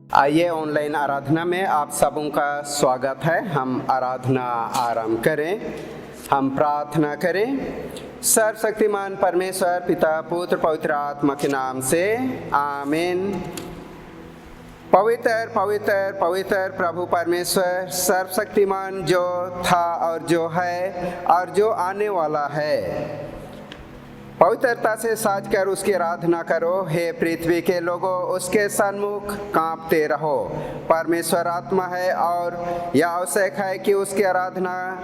आइए ऑनलाइन आराधना में आप सबों का स्वागत है। हम आराधना आरंभ करें। हम प्रार्थना करें। सर्वशक्तिमान परमेश्वर पिता पुत्र पवित्र आत्मा के नाम से आमीन। पवित्र पवित्र पवित्र प्रभु परमेश्वर सर्वशक्तिमान, जो था और जो है और जो आने वाला है, पवित्रता से साज कर उसकी आराधना करो। हे पृथ्वी के लोगों, उसके सन्मुख कांपते रहो। परमेश्वर आत्मा है और यह आवश्यक है कि उसकी आराधना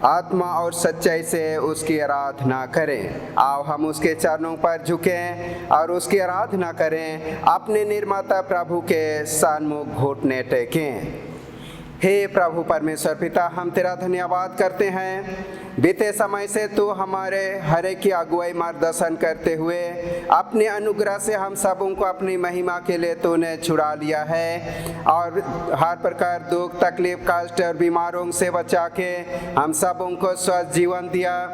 आत्मा और सच्चाई से उसकी आराधना करें। आओ हम उसके चरणों पर झुकें और उसकी आराधना करें। अपने निर्माता प्रभु के सन्मुख घुटने टेकें। हे प्रभु परमेश्वर पिता, हम तेरा धन्यवाद करते हैं। बीते समय से तू हमारे हर एक की अगुवाई मार्गदर्शन करते हुए अपने अनुग्रह से हम सबों को अपनी महिमा के लिए तूने छुड़ा लिया है और हर प्रकार दुख तकलीफ कष्ट और बीमारों से बचा के हम सबों को स्वस्थ जीवन दिया।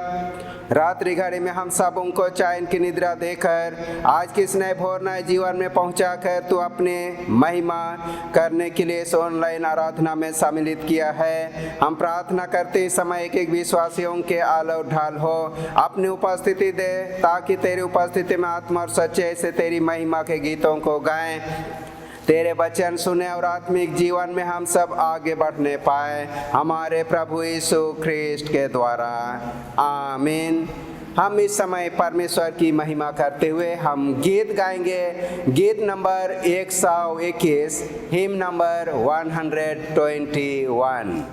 रात्रि घड़ी में हम सबों को चैन की निद्रा देकर आज की इस नए भोर नए जीवन में पहुंचा कर तू अपने महिमा करने के लिए इस ऑनलाइन आराधना में सम्मिलित किया है। हम प्रार्थना करते इस समय एक एक विश्वासियों के आलो ढाल हो, अपनी उपस्थिति दे ताकि तेरी उपस्थिति में आत्मा और सच्चाई से तेरी महिमा के गीतों को गाएं, तेरे वचन सुने और आत्मिक जीवन में हम सब आगे बढ़ने पाए, हमारे प्रभु यीशु ख्रिस्ट के द्वारा आमीन। हम इस समय परमेश्वर की महिमा करते हुए हम गीत गाएंगे। गीत नंबर 121, हिम नंबर 121।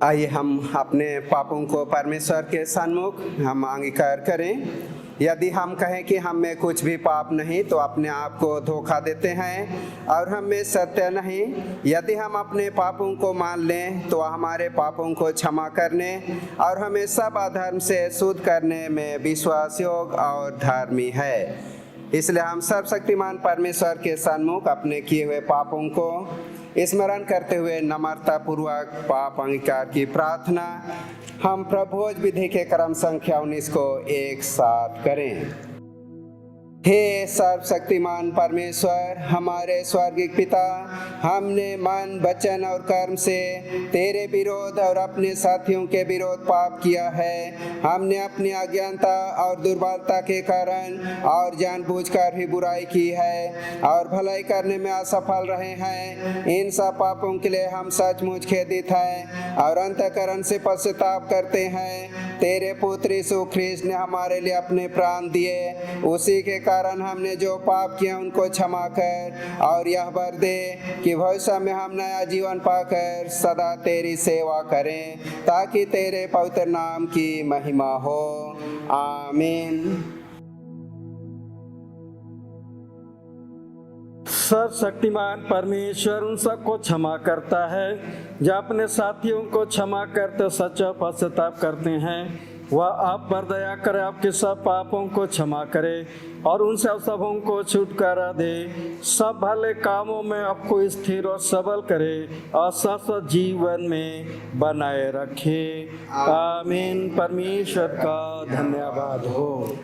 आइए हम अपने पापों को परमेश्वर के सन्मुख हम अंगीकार करें। यदि हम कहें कि हम में कुछ भी पाप नहीं तो अपने आप को धोखा देते हैं और हम में सत्य नहीं। यदि हम अपने पापों को मान लें तो हमारे पापों को क्षमा करने और हमें सब अधर्म से शुद्ध करने में विश्वास योग्य और धर्मी है। इसलिए हम सर्वशक्तिमान परमेश्वर के सन्मुख अपने किए हुए पापों को स्मरण करते हुए नम्रता पूर्वक पाप अंगीकार की प्रार्थना हम प्रभोज विधि के क्रम संख्या 19 को एक साथ करें। हे सर्वशक्तिमान परमेश्वर, हमारे स्वर्गीय पिता, हमने मन, वचन और कर्म से तेरे विरोध और अपने साथियों के विरोध पाप किया है। हमने अपनी अज्ञानता और दुर्बलता के कारण और जानबूझकर भी बुराई की है और भलाई करने में असफल रहे हैं। इन सब पापों के लिए हम सचमुच खेदित हैं और अंतःकरण से पश्चाताप करते हैं। तेरे पुत्र यीशु ख्रीस्त ने हमारे लिए अपने प्राण दिए, उसी के कारण हमने जो पाप किया उनको क्षमा कर और यह वर दे कि भविष्य में हम नया जीवन पाकर सदा तेरी सेवा करें, ताकि तेरे पवित्र नाम की महिमा हो। आमीन। सर्वशक्तिमान परमेश्वर उन सबको क्षमा करता है जो अपने साथियों को क्षमा करते सच्चा पश्चाताप करते हैं। वह आप पर दया करे, आपके सब पापों को क्षमा करे और उन सब सबों को छुटकारा दे, सब भले कामों में आपको स्थिर और सबल करे और शाश्वत जीवन में बनाए रखे। आमीन। परमेश्वर का धन्यवाद हो।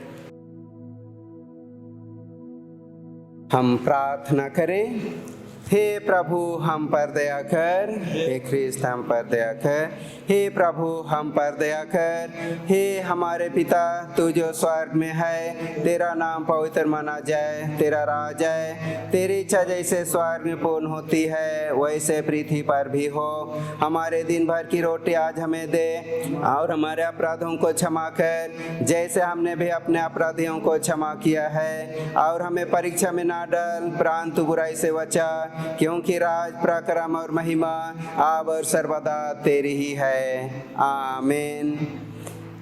हम प्रार्थना करें। हे प्रभु हम पर दया कर, हे ख्रीस्त हम पर दया कर, हे प्रभु हम पर दया कर। हे हमारे पिता, तू जो स्वर्ग में है, तेरा नाम पवित्र माना जाए, तेरा राज आए, तेरी इच्छा जैसे स्वर्ग में पूर्ण होती है वैसे पृथ्वी पर भी हो। हमारे दिन भर की रोटी आज हमें दे और हमारे अपराधों को क्षमा कर जैसे हमने भी अपने अपराधियों को क्षमा किया है, और हमें परीक्षा में ना डाल परंतु बुराई से बचा, क्योंकि राज, पराक्रम और महिमा अब और सर्वदा तेरी ही है। आमीन।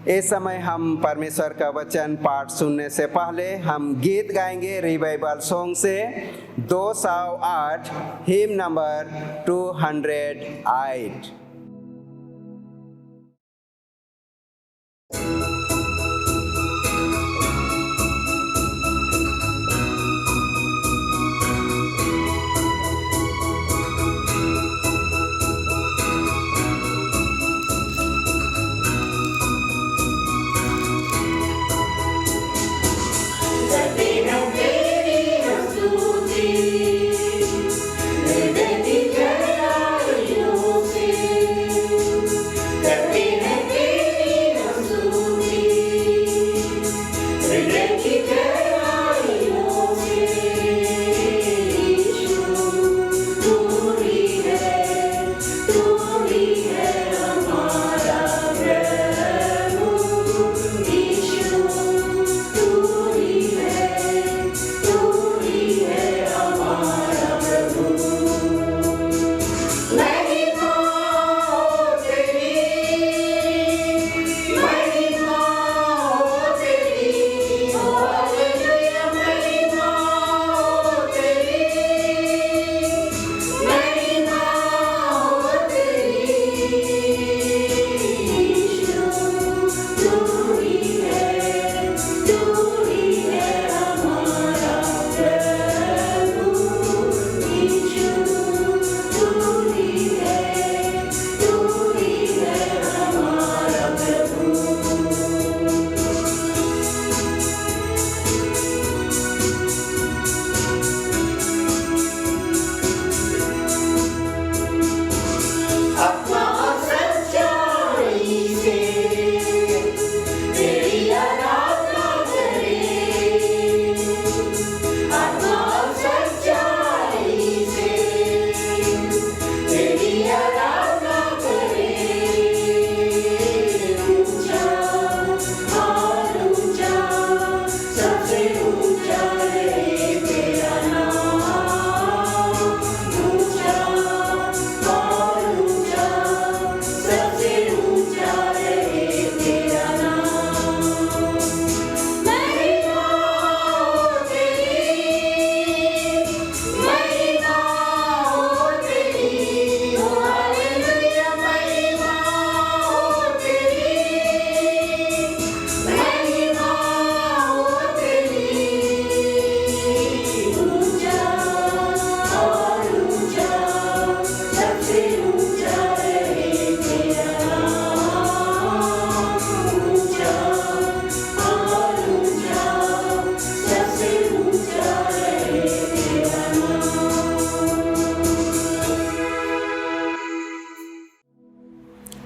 इस समय हम परमेश्वर का वचन पाठ सुनने से पहले हम गीत गाएंगे रिवाइवल सॉन्ग से 208 हिम नंबर 208। Happy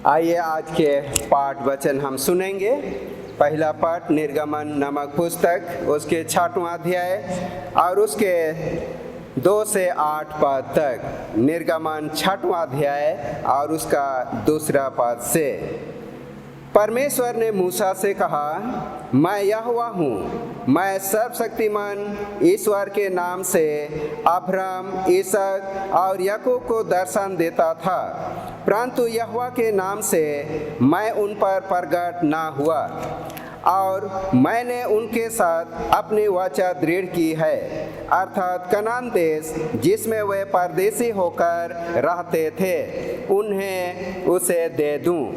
आइए आज के पाठ वचन हम सुनेंगे। पहला पाठ निर्गमन नामक पुस्तक उसके 6वां अध्याय और उसके 2 से 8 पद तक। निर्गमन 6वां अध्याय और उसका 2 पद से। परमेश्वर ने मूसा से कहा, मैं यहोवा हूँ, मैं सर्वशक्तिमान ईश्वर के नाम से अब्राहम, इसक और याकूब को दर्शन देता था, परंतु यहोवा के नाम से मैं उन पर प्रगट ना हुआ और मैंने उनके साथ अपनी वाचा दृढ़ की है, अर्थात कनान देश जिसमें वे परदेशी होकर रहते थे उन्हें उसे दे दूं।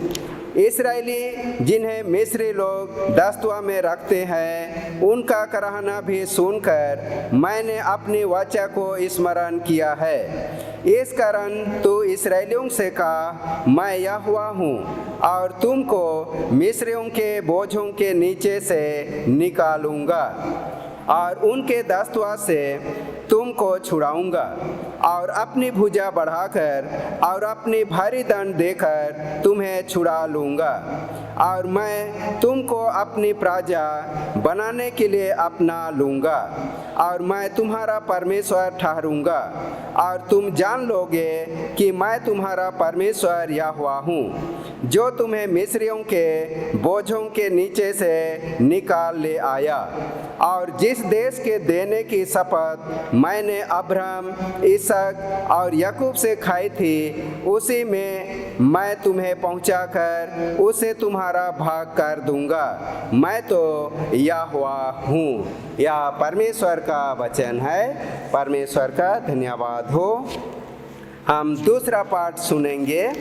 इस्राएली जिन्हें मिस्री लोग दासत्व में रखते हैं उनका कराहना भी सुनकर मैंने अपनी वाचा को स्मरण किया है। इस कारण तू इस्राएलियों से कहा, मैं यहोवा हूँ और तुमको मिस्रियों के बोझों के नीचे से निकालूंगा और उनके दासत्व से तुमको छुड़ाऊंगा और अपनी भुजा बढ़ाकर और अपनी भारी दंड देकर तुम्हें छुड़ा लूंगा और मैं तुमको अपनी प्रजा बनाने के लिए अपना लूंगा और मैं तुम्हारा परमेश्वर ठहरूंगा और तुम जान लोगे कि मैं तुम्हारा परमेश्वर यहोवा हूँ, जो तुम्हें मिस्रियों के बोझों के नीचे से निकाल ले आया और जिस देश के देने की शपथ मैंने अब्राहम, इसक और याकूब से खाई थी, उसी में मैं तुम्हें पहुंचाकर उसे तुम्हारा भाग कर दूंगा। मैं तो यहोवा हूँ। यह परमेश्वर का वचन है। परमेश्वर का धन्यवाद हो। हम दूसरा पाठ सुनेंगे।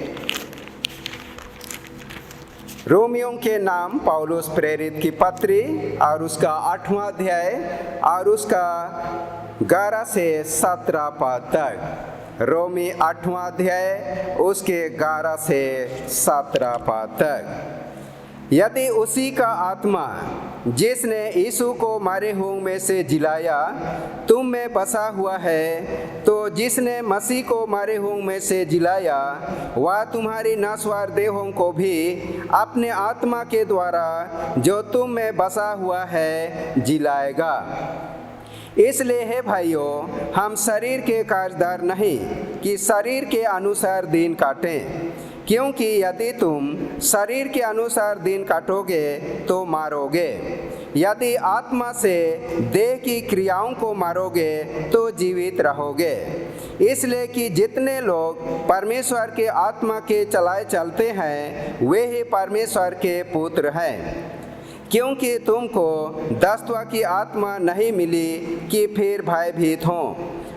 रोमियों के नाम पौलुस प्रेरित की पत्री और उसका 8वां अध्याय और उसका 11 से 17 पद तक। रोमी 8वां अध्याय उसके 11 से 17 पद तक। यदि उसी का आत्मा जिसने यीशु को मारे हुओं में से जिलाया तुम में बसा हुआ है, तो जिसने मसीह को मारे हुओं में से जिलाया वह तुम्हारी नश्वर देहों को भी अपने आत्मा के द्वारा जो तुम में बसा हुआ है जिलाएगा। इसलिए हे भाइयों, हम शरीर के कार्यदार नहीं कि शरीर के अनुसार दिन काटें, क्योंकि यदि तुम शरीर के अनुसार दिन काटोगे तो मारोगे, यदि आत्मा से देह की क्रियाओं को मारोगे तो जीवित रहोगे। इसलिए कि जितने लोग परमेश्वर के आत्मा के चलाए चलते हैं वे ही परमेश्वर के पुत्र हैं। क्योंकि तुमको दासत्व की आत्मा नहीं मिली कि फिर भयभीत हों,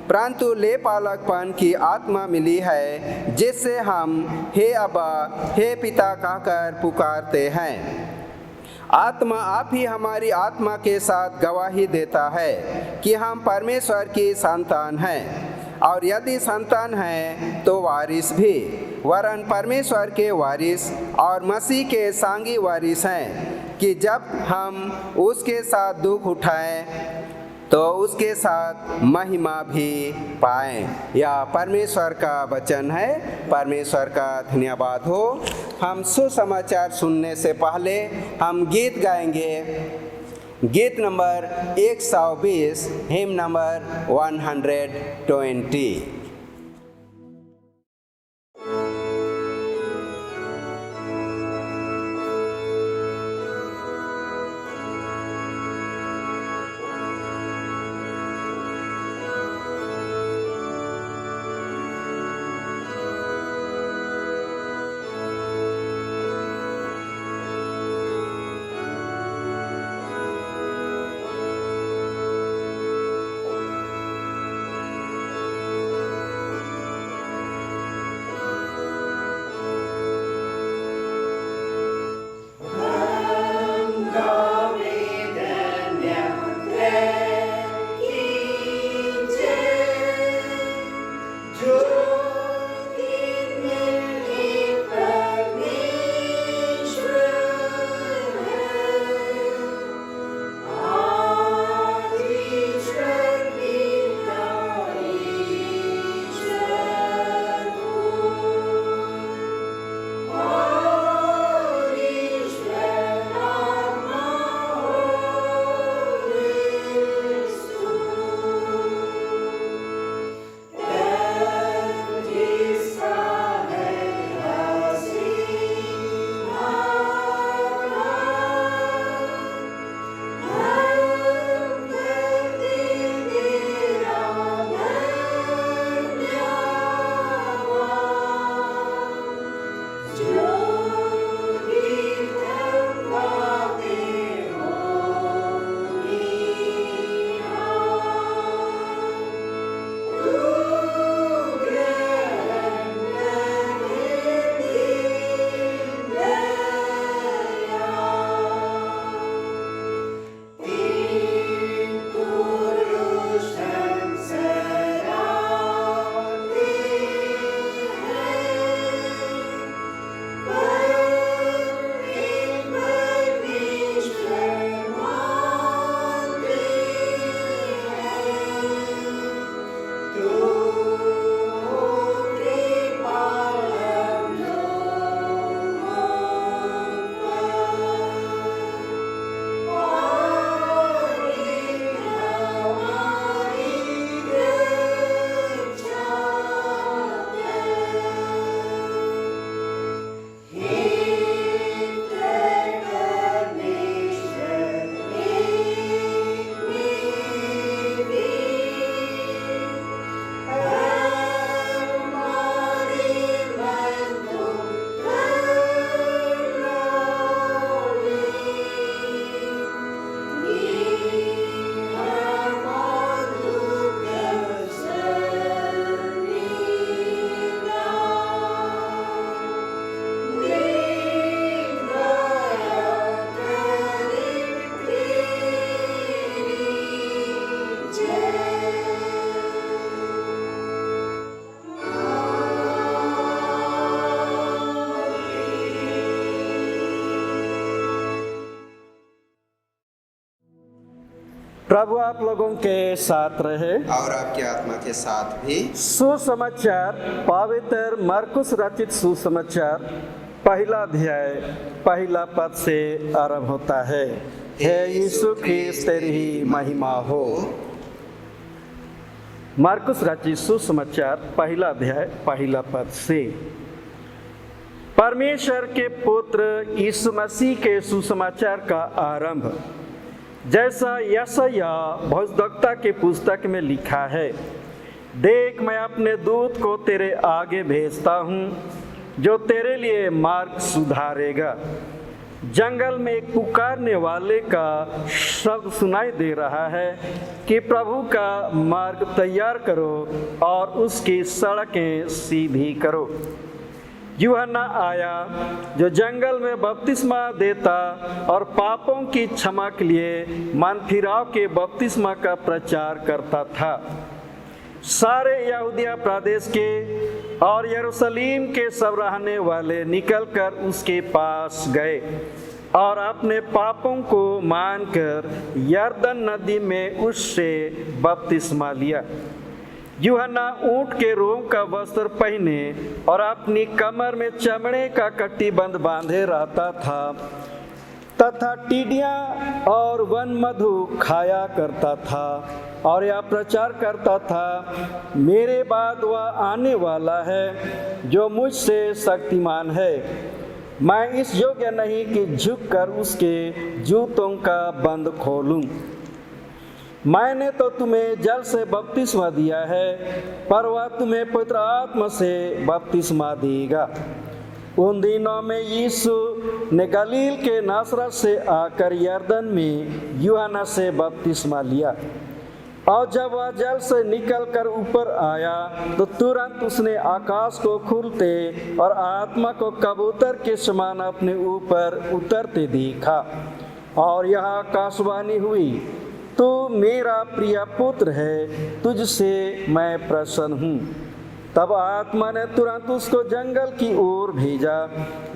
परंतु लेपालकपन की आत्मा मिली है, जिससे हम हे अब्बा, हे पिता कहकर पुकारते हैं। आत्मा आप ही हमारी आत्मा के साथ गवाही देता है कि हम परमेश्वर की संतान हैं, और यदि संतान हैं तो वारिस भी, वरन परमेश्वर के वारिस और मसीह के सांगी वारिस हैं, कि जब हम उसके साथ दुख उठाएं तो उसके साथ महिमा भी पाएं। यह परमेश्वर का वचन है। परमेश्वर का धन्यवाद हो। हम सुसमाचार सुनने से पहले हम गीत गाएंगे। गीत नंबर 120, हिम नंबर 120। प्रभु आप लोगों के साथ रहे और आपकी आत्मा के साथ भी। सुसमाचार पवित्र मरकुस रचित सुसमाचार पहला अध्याय पहला पद से आरंभ होता है। हे यीशु ख्रीस्त तेरी ही महिमा हो। मरकुस रचित सुसमाचार पहला अध्याय पहला पद से। परमेश्वर के पुत्र यीशु मसीह के सुसमाचार का आरंभ, जैसा यशायाह भविष्यद्वक्ता के पुस्तक में लिखा है, देख मैं अपने दूत को तेरे आगे भेजता हूँ, जो तेरे लिए मार्ग सुधारेगा। जंगल में एक पुकारने वाले का शब्द सुनाई दे रहा है कि प्रभु का मार्ग तैयार करो और उसकी सड़कें सीधी करो। यूहन्ना आया जो जंगल में बपतिस्मा देता और पापों की क्षमा के लिए मन फिराव के बपतिस्मा का प्रचार करता था। सारे यहूदिया प्रदेश के और यरूशलेम के सब रहने वाले निकलकर उसके पास गए और अपने पापों को मानकर यरदन नदी में उससे बपतिस्मा लिया। यूहन्ना ऊँट के रोम का वस्त्र पहने और अपनी कमर में चमड़े का कट्टीबंध बांधे रहता था तथा टिड्डियाँ और वन मधु खाया करता था और यह प्रचार करता था, मेरे बाद वह आने वाला है जो मुझसे शक्तिमान है, मैं इस योग्य नहीं कि झुककर उसके जूतों का बंद खोलूं। मैंने तो तुम्हें जल से बपतिस्मा दिया है, पर वह तुम्हें पवित्र आत्मा से बपतिस्मा देगा। उन दिनों में यीशु ने गलील के नासरत से आकर यरदन में यूहन्ना से बपतिस्मा लिया, और जब वह जल से निकलकर ऊपर आया तो तुरंत उसने आकाश को खुलते और आत्मा को कबूतर के समान अपने ऊपर उतरते देखा, और यह आकाशवाणी हुई, तू मेरा प्रिय पुत्र है, तुझसे मैं प्रसन्न हूँ। तब आत्मा ने तुरंत उसको जंगल की ओर भेजा।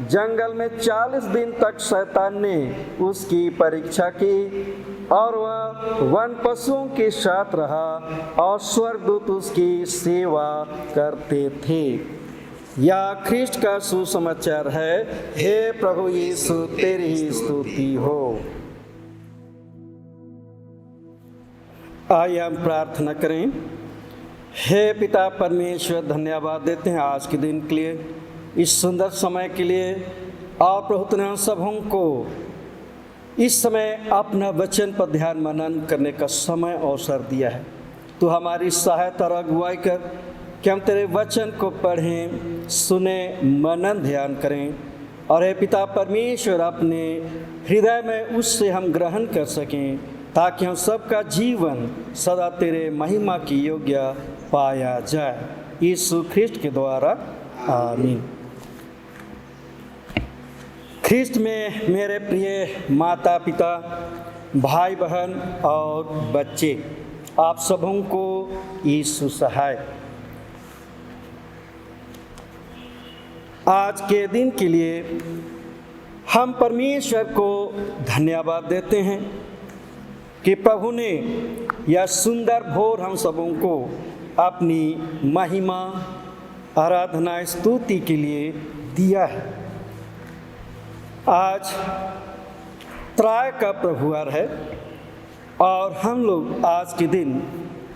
जंगल में 40 दिन तक शैतान ने उसकी परीक्षा की और वह वन पशुओं के साथ रहा और स्वर्गदूत उसकी सेवा करते थे। यह ख्रीष्ट का सुसमाचार है। हे प्रभु यीशु तेरी ही स्तुति हो। आइए हम प्रार्थना करें। हे पिता परमेश्वर, धन्यवाद देते हैं आज के दिन के लिए, इस सुंदर समय के लिए, और प्रभु तूने सबों को इस समय अपना वचन पर ध्यान मनन करने का समय अवसर दिया है। तो हमारी सहायता और अगुवाई कर कि हम तेरे वचन को पढ़ें, सुने, मनन ध्यान करें, और हे पिता परमेश्वर अपने हृदय में उससे हम ग्रहण कर सकें, ताकि हम सबका जीवन सदा तेरे महिमा की योग्य पाया जाए। यीशु ख्रीष्ट के द्वारा आमीन। ख्रीष्ट में मेरे प्रिय माता पिता, भाई बहन और बच्चे, आप सबों को यीशु सहाय। आज के दिन के लिए हम परमेश्वर को धन्यवाद देते हैं कि प्रभु ने यह सुंदर भोर हम सबों को अपनी महिमा, आराधना, स्तुति के लिए दिया है। आज त्राय का प्रभुवार है और हम लोग आज के दिन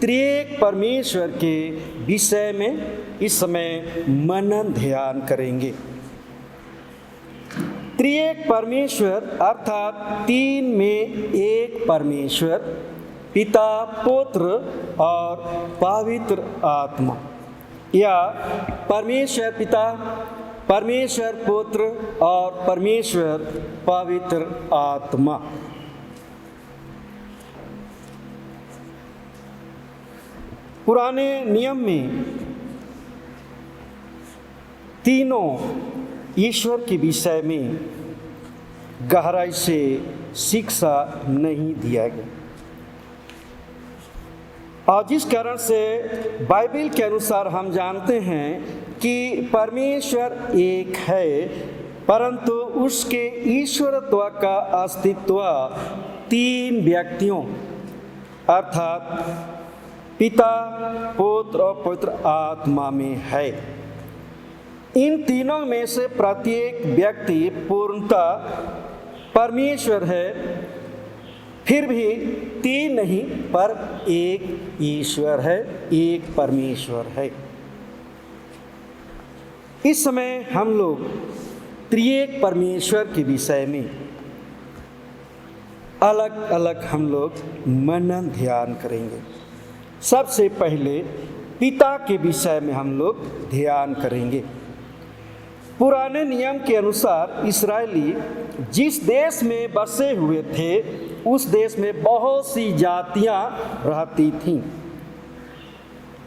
त्रिएक परमेश्वर के विषय में इस समय मनन ध्यान करेंगे। त्रिएक परमेश्वर अर्थात तीन में एक परमेश्वर, पिता, पुत्र और पवित्र आत्मा, या परमेश्वर पिता, परमेश्वर पुत्र और परमेश्वर पवित्र आत्मा। पुराने नियम में तीनों ईश्वर के विषय में गहराई से शिक्षा नहीं दिया गया, और जिस कारण से बाइबल के अनुसार हम जानते हैं कि परमेश्वर एक है, परंतु उसके ईश्वरत्व का अस्तित्व तीन व्यक्तियों अर्थात पिता, पुत्र और पवित्र आत्मा में है। इन तीनों में से प्रत्येक व्यक्ति पूर्णतः परमेश्वर है, फिर भी तीन नहीं पर एक ईश्वर है, एक परमेश्वर है। इस समय हम लोग त्रिएक परमेश्वर के विषय में अलग अलग हम लोग मनन ध्यान करेंगे। सबसे पहले पिता के विषय में हम लोग ध्यान करेंगे। पुराने नियम के अनुसार इस्राएली जिस देश में बसे हुए थे उस देश में बहुत सी जातियां रहती थीं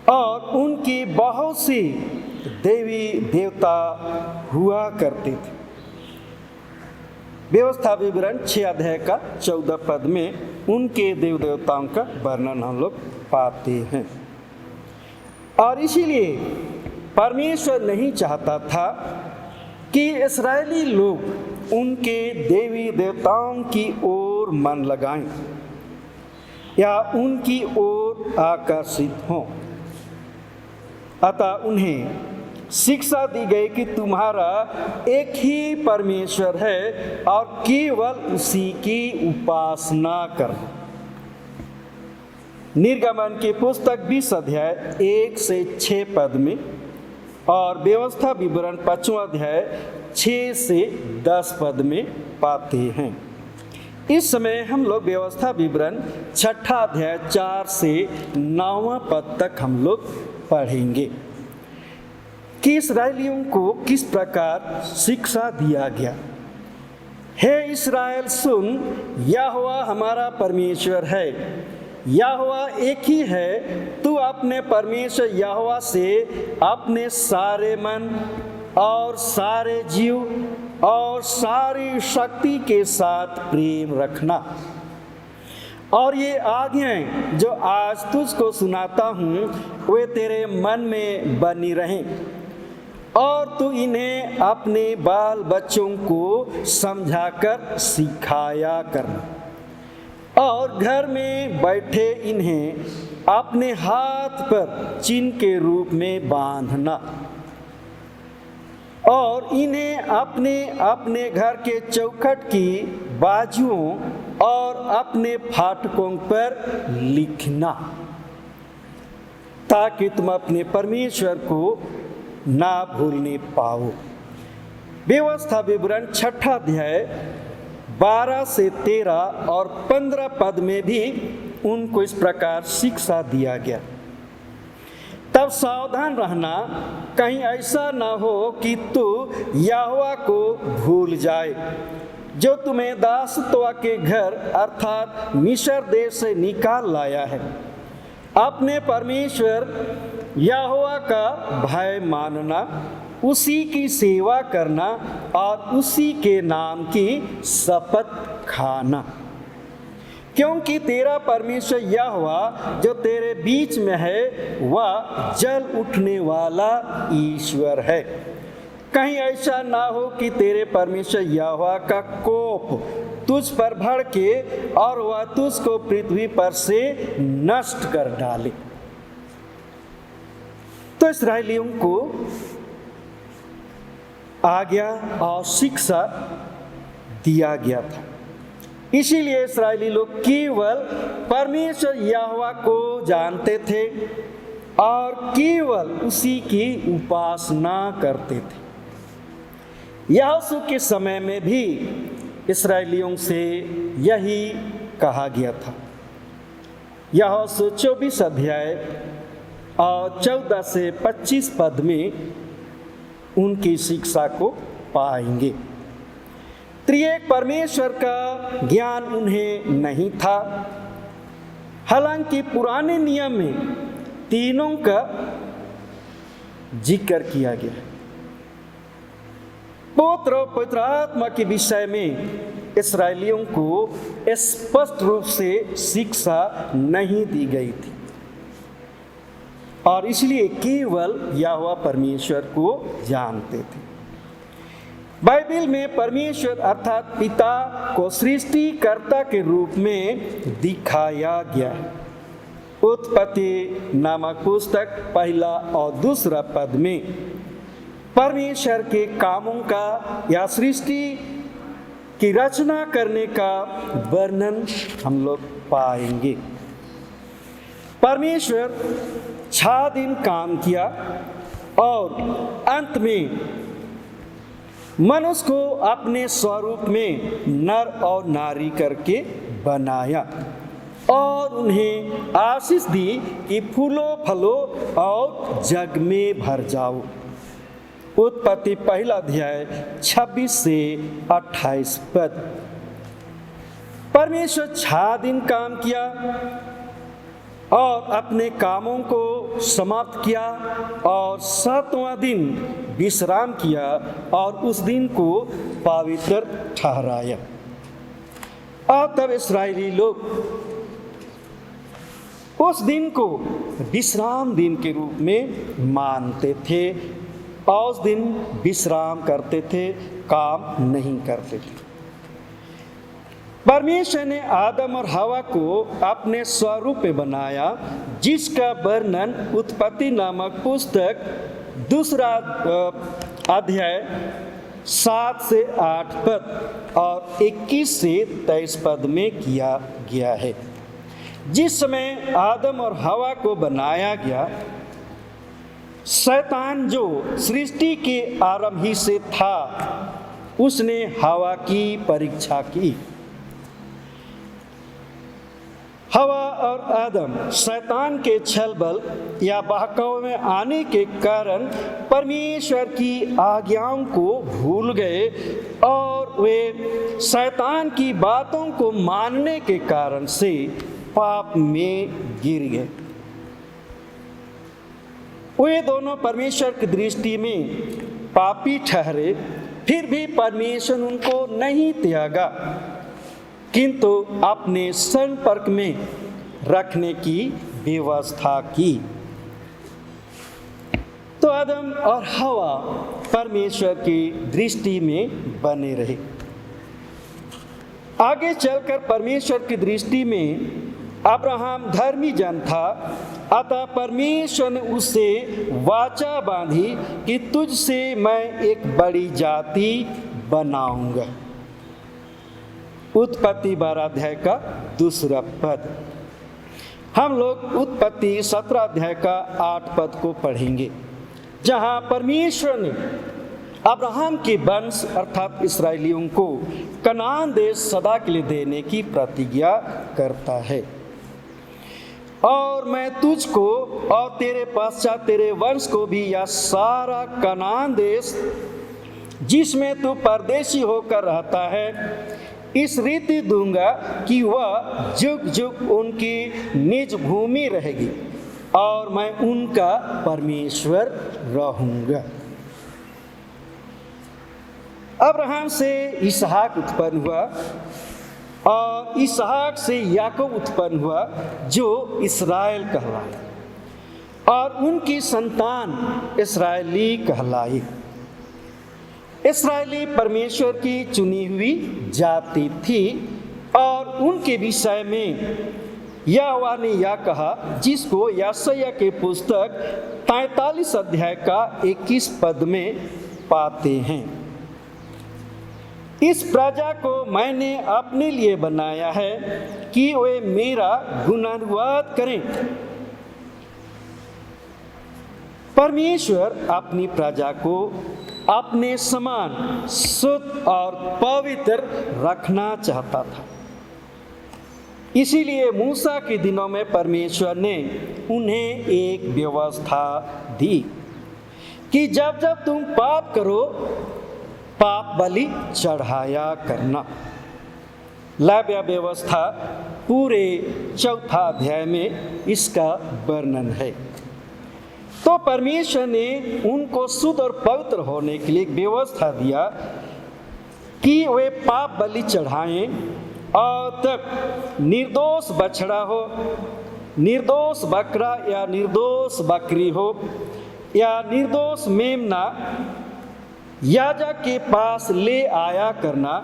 और उनकी बहुत सी देवी देवता हुआ करते थे। व्यवस्था विवरण 6 अध्याय का 14 पद में उनके देव देवताओं का वर्णन हम लोग पाते हैं। और इसीलिए परमेश्वर नहीं चाहता था कि इस्राएली लोग उनके देवी देवताओं की ओर मन लगाएं या उनकी ओर आकर्षित हों। अतः उन्हें शिक्षा दी गई कि तुम्हारा एक ही परमेश्वर है और केवल उसी की उपासना करना। निर्गमन की पुस्तक 20 अध्याय 1 से 6 पद में और व्यवस्था विवरण 5वां अध्याय 6 से 10 पद में पाते हैं। इस समय हम लोग व्यवस्था विवरण 6 अध्याय 4 से 9 पद तक हम लोग पढ़ेंगे कि इस्राएलियों को किस प्रकार शिक्षा दिया गया। हे इस्राएल सुन, यहोवा हमारा परमेश्वर है, यहोवा एक ही है। तू अपने परमेश्वर यहोवा से अपने सारे मन और सारे जीव और सारी शक्ति के साथ प्रेम रखना। और ये आज्ञाएं जो आज तुझको सुनाता हूँ वे तेरे मन में बनी रहें और तू इन्हें अपने बाल बच्चों को समझाकर सिखाया करना और घर में बैठे इन्हें अपने हाथ पर चिन्ह के रूप में बांधना और इन्हें अपने अपने घर के चौखट की बाजुओं और अपने फाटकों पर लिखना, ताकि तुम अपने परमेश्वर को ना भूलने पाओ। व्यवस्था विवरण 6 अध्याय 12 से 13 और 15 पद में भी उनको इस प्रकार शिक्षा दिया गया। तब सावधान रहना, कहीं ऐसा ना हो कि तू यहोवा को भूल जाए जो तुम्हें दासत्व के घर अर्थात मिस्र देश से निकाल लाया है। अपने परमेश्वर यहोवा का भय मानना, उसी की सेवा करना और उसी के नाम की शपथ खाना, क्योंकि तेरा परमेश्वर यहोवा जो तेरे बीच में है वह जल उठने वाला ईश्वर है। कहीं ऐसा ना हो कि तेरे परमेश्वर यहोवा का कोप तुझ पर भड़के और वह तुझको पृथ्वी पर से नष्ट कर डाले। तो इस्राएलियों को आज्ञा और शिक्षा दिया गया था। इसीलिए इस्राएली लोग केवल परमेश्वर यहोवा को जानते थे और केवल उसी की उपासना करते थे। यहोशू के समय में भी इस्राएलियों से यही कहा गया था। यहोशू 24 अध्याय और 14 से 25 पद में उनकी शिक्षा को पाएंगे। त्रिएक परमेश्वर का ज्ञान उन्हें नहीं था। हालांकि पुराने नियम में तीनों का जिक्र किया गया। पुत्र और पवित्र आत्मा के विषय में इस्राएलियों को स्पष्ट रूप से शिक्षा नहीं दी गई थी और इसलिए केवल यहोवा परमेश्वर को जानते थे। बाइबल में परमेश्वर अर्थात पिता को सृष्टिकर्ता के रूप में दिखाया गया है। उत्पत्ति नामक पुस्तक पहला और दूसरा पद में परमेश्वर के कामों का या सृष्टि की रचना करने का वर्णन हम लोग पाएंगे। परमेश्वर 6 दिन काम किया और अंत में मनुष्य को अपने स्वरूप में नर और नारी करके बनाया और उन्हें आशीष दी कि फूलो फलो और जग में भर जाओ। उत्पत्ति पहला अध्याय 26 से 28 पद। परमेश्वर 6 दिन काम किया और अपने कामों को समाप्त किया और 7वां दिन विश्राम किया और उस दिन को पवित्र ठहराया। और तब इस्राएली लोग उस दिन को विश्राम दिन के रूप में मानते थे और उस दिन विश्राम करते थे, काम नहीं करते थे। परमेश्वर ने आदम और हवा को अपने स्वरूप में बनाया, जिसका वर्णन उत्पत्ति नामक पुस्तक दूसरा अध्याय 7 से 8 पद और 21 से 23 पद में किया गया है। जिस समय आदम और हवा को बनाया गया, शैतान जो सृष्टि के आरंभ ही से था, उसने हवा की परीक्षा की। हवा और आदम शैतान के छल बल या बहकावे में आने के कारण परमेश्वर की आज्ञाओं को भूल गए और वे शैतान की बातों को मानने के कारण से पाप में गिर गए। वे दोनों परमेश्वर की दृष्टि में पापी ठहरे, फिर भी परमेश्वर उनको नहीं त्यागा, किंतु अपने संपर्क में रखने की व्यवस्था की। तो आदम और हवा परमेश्वर की दृष्टि में बने रहे। आगे चलकर परमेश्वर की दृष्टि में अब्राहम धर्मी जन था, अतः परमेश्वर ने उससे वाचा बांधी कि तुझसे मैं एक बड़ी जाति बनाऊंगा। उत्पत्ति 12 अध्याय का दूसरा पद। हम लोग उत्पत्ति 17 अध्याय का 8 पद को पढ़ेंगे, जहां परमेश्वर ने अब्राहम के वंश अर्थात इस्राएलियों को कनान देश सदा के लिए देने की प्रतिज्ञा करता है। और मैं तुझको और तेरे पश्चात तेरे वंश को भी यह सारा कनान देश जिसमें तू परदेशी होकर रहता है, इस रीति दूंगा कि वह जुग जुग उनकी निज भूमि रहेगी और मैं उनका परमेश्वर रहूंगा। अब्राहम से इसहाक उत्पन्न हुआ और इसहाक से याकूब उत्पन्न हुआ, जो इस्राएल कहलाए, और उनकी संतान इस्राएली कहलाई। इस्राएली परमेश्वर की चुनी हुई जाति थी और उनके विषय में यहोवा ने यह कहा, जिसको यशायाह के पुस्तक 43 अध्याय का 21 पद में पाते हैं। इस प्रजा को मैंने अपने लिए बनाया है कि वे मेरा गुणानुवाद करें। परमेश्वर अपनी प्रजा को अपने समान शुद्ध और पवित्र रखना चाहता था। इसीलिए मूसा के दिनों में परमेश्वर ने उन्हें एक व्यवस्था दी कि जब जब तुम पाप करो, पाप बलि चढ़ाया करना। लेविया व्यवस्था पूरे 4 अध्याय में इसका वर्णन है। तो परमेश्वर ने उनको शुद्ध और पवित्र होने के लिए एक व्यवस्था दिया कि वे पाप बलि चढ़ाएं और तब निर्दोष बछड़ा हो, निर्दोष बकरा या निर्दोष बकरी हो या निर्दोष मेमना याजक के पास ले आया करना,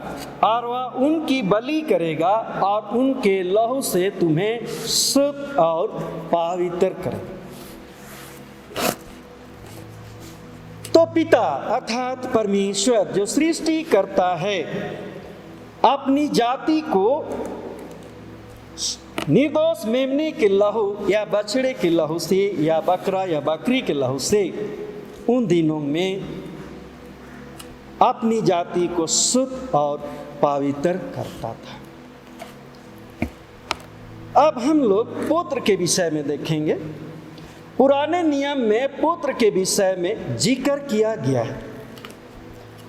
और वह उनकी बलि करेगा और उनके लहू से तुम्हें शुद्ध और पवित्र करेगा। तो पिता अर्थात परमेश्वर जो सृष्टि करता है, अपनी जाति को निर्दोष मेमने के लहू या बछड़े के लहू से या बकरा या बकरी के लहू से उन दिनों में अपनी जाति को शुद्ध और पवित्र करता था। अब हम लोग पुत्र के विषय में देखेंगे। पुराने नियम में पुत्र के विषय में जिक्र किया गया है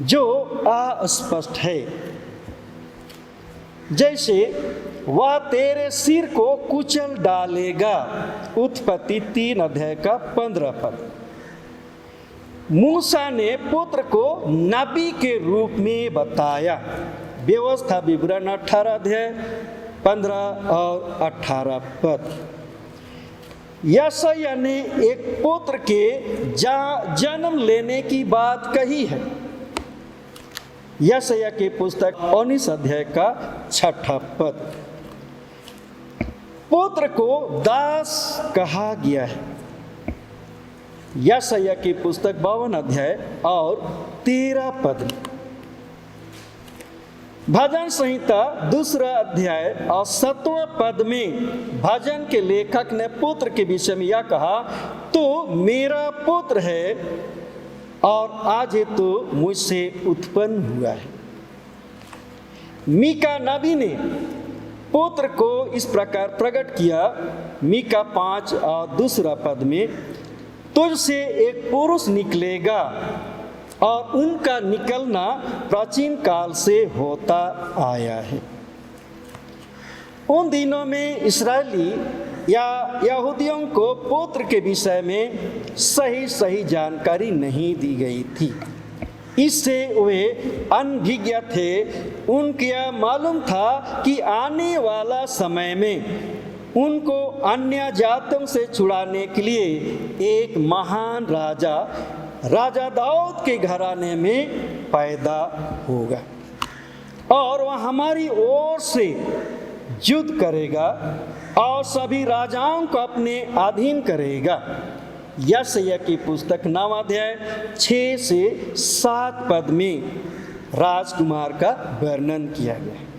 जो अस्पष्ट है, जैसे वह तेरे सिर को कुचल डालेगा, उत्पत्ति 3 अध्याय का 15 पद। मूसा ने पुत्र को नबी के रूप में बताया, व्यवस्था विवरण 18 अध्याय 15 और 18 पद। यशायाह ने एक पुत्र के जन्म लेने की बात कही है, यशायाह की पुस्तक 19 अध्याय का 6 पद। पुत्र को दास कहा गया है, यशायाह की पुस्तक 52 अध्याय और 13 पद। भजन संहिता 2 अध्याय और 7वें पद में भजन के लेखक ने पुत्र के विषय में यह कहा, तो मेरा पुत्र है और आज तो मुझसे उत्पन्न हुआ है। मीका नबी ने पुत्र को इस प्रकार प्रकट किया, मीका 5 और 2 पद में, तुझसे एक पुरुष निकलेगा और उनका निकलना प्राचीन काल से होता आया है। उन दिनों में इस्राएली या यहूदियों को पुत्र के विषय में सही जानकारी नहीं दी गई थी, इससे वे अनभिज्ञ थे। उनको यह मालूम था कि आने वाला समय में उनको अन्य जातों से छुड़ाने के लिए एक महान राजा दाऊद के घराने में पैदा होगा और वह हमारी ओर से युद्ध करेगा और सभी राजाओं को अपने अधीन करेगा। यशायाह की पुस्तक 9 अध्याय 6 से 7 पद में राजकुमार का वर्णन किया गया है।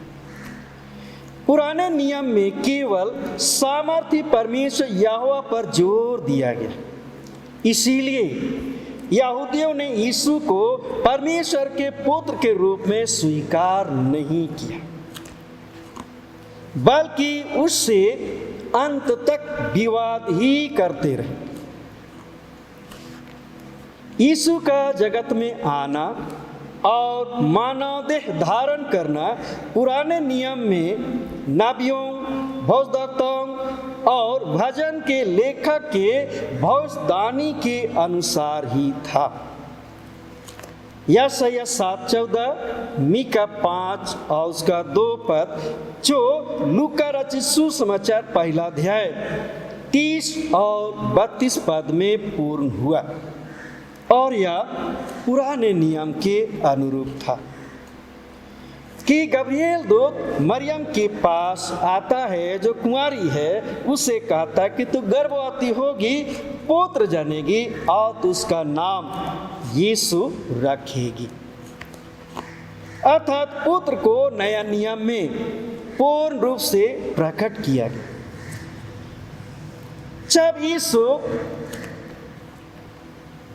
पुराने नियम में केवल सामर्थी परमेश्वर यहोवा पर जोर दिया गया, इसीलिए यहूदियों ने यीशु को परमेश्वर के पुत्र के रूप में स्वीकार नहीं किया, बल्कि उससे अंत तक विवाद ही करते रहे। यीशु का जगत में आना और मानव देह धारण करना पुराने नियम में नबियों, भविष्यवक्ताओं और भजन के लेखक के भविष्यवाणी के अनुसार ही था। यशायाह 7:14, मीका 5 और उसका 2 पद, जो लूका रचित सुसमाचार 1 अध्याय 30 और 32 पद में पूर्ण हुआ और यह पुराने नियम के अनुरूप था कि गब्रिएल दूत मरियम के पास आता है जो कुंवारी है, उसे कहता कि तू गर्भवती होगी, पुत्र जनेगी और तू उसका नाम यीशु रखेगी। अर्थात पुत्र को नया नियम में पूर्ण रूप से प्रकट किया गया। जब यीशु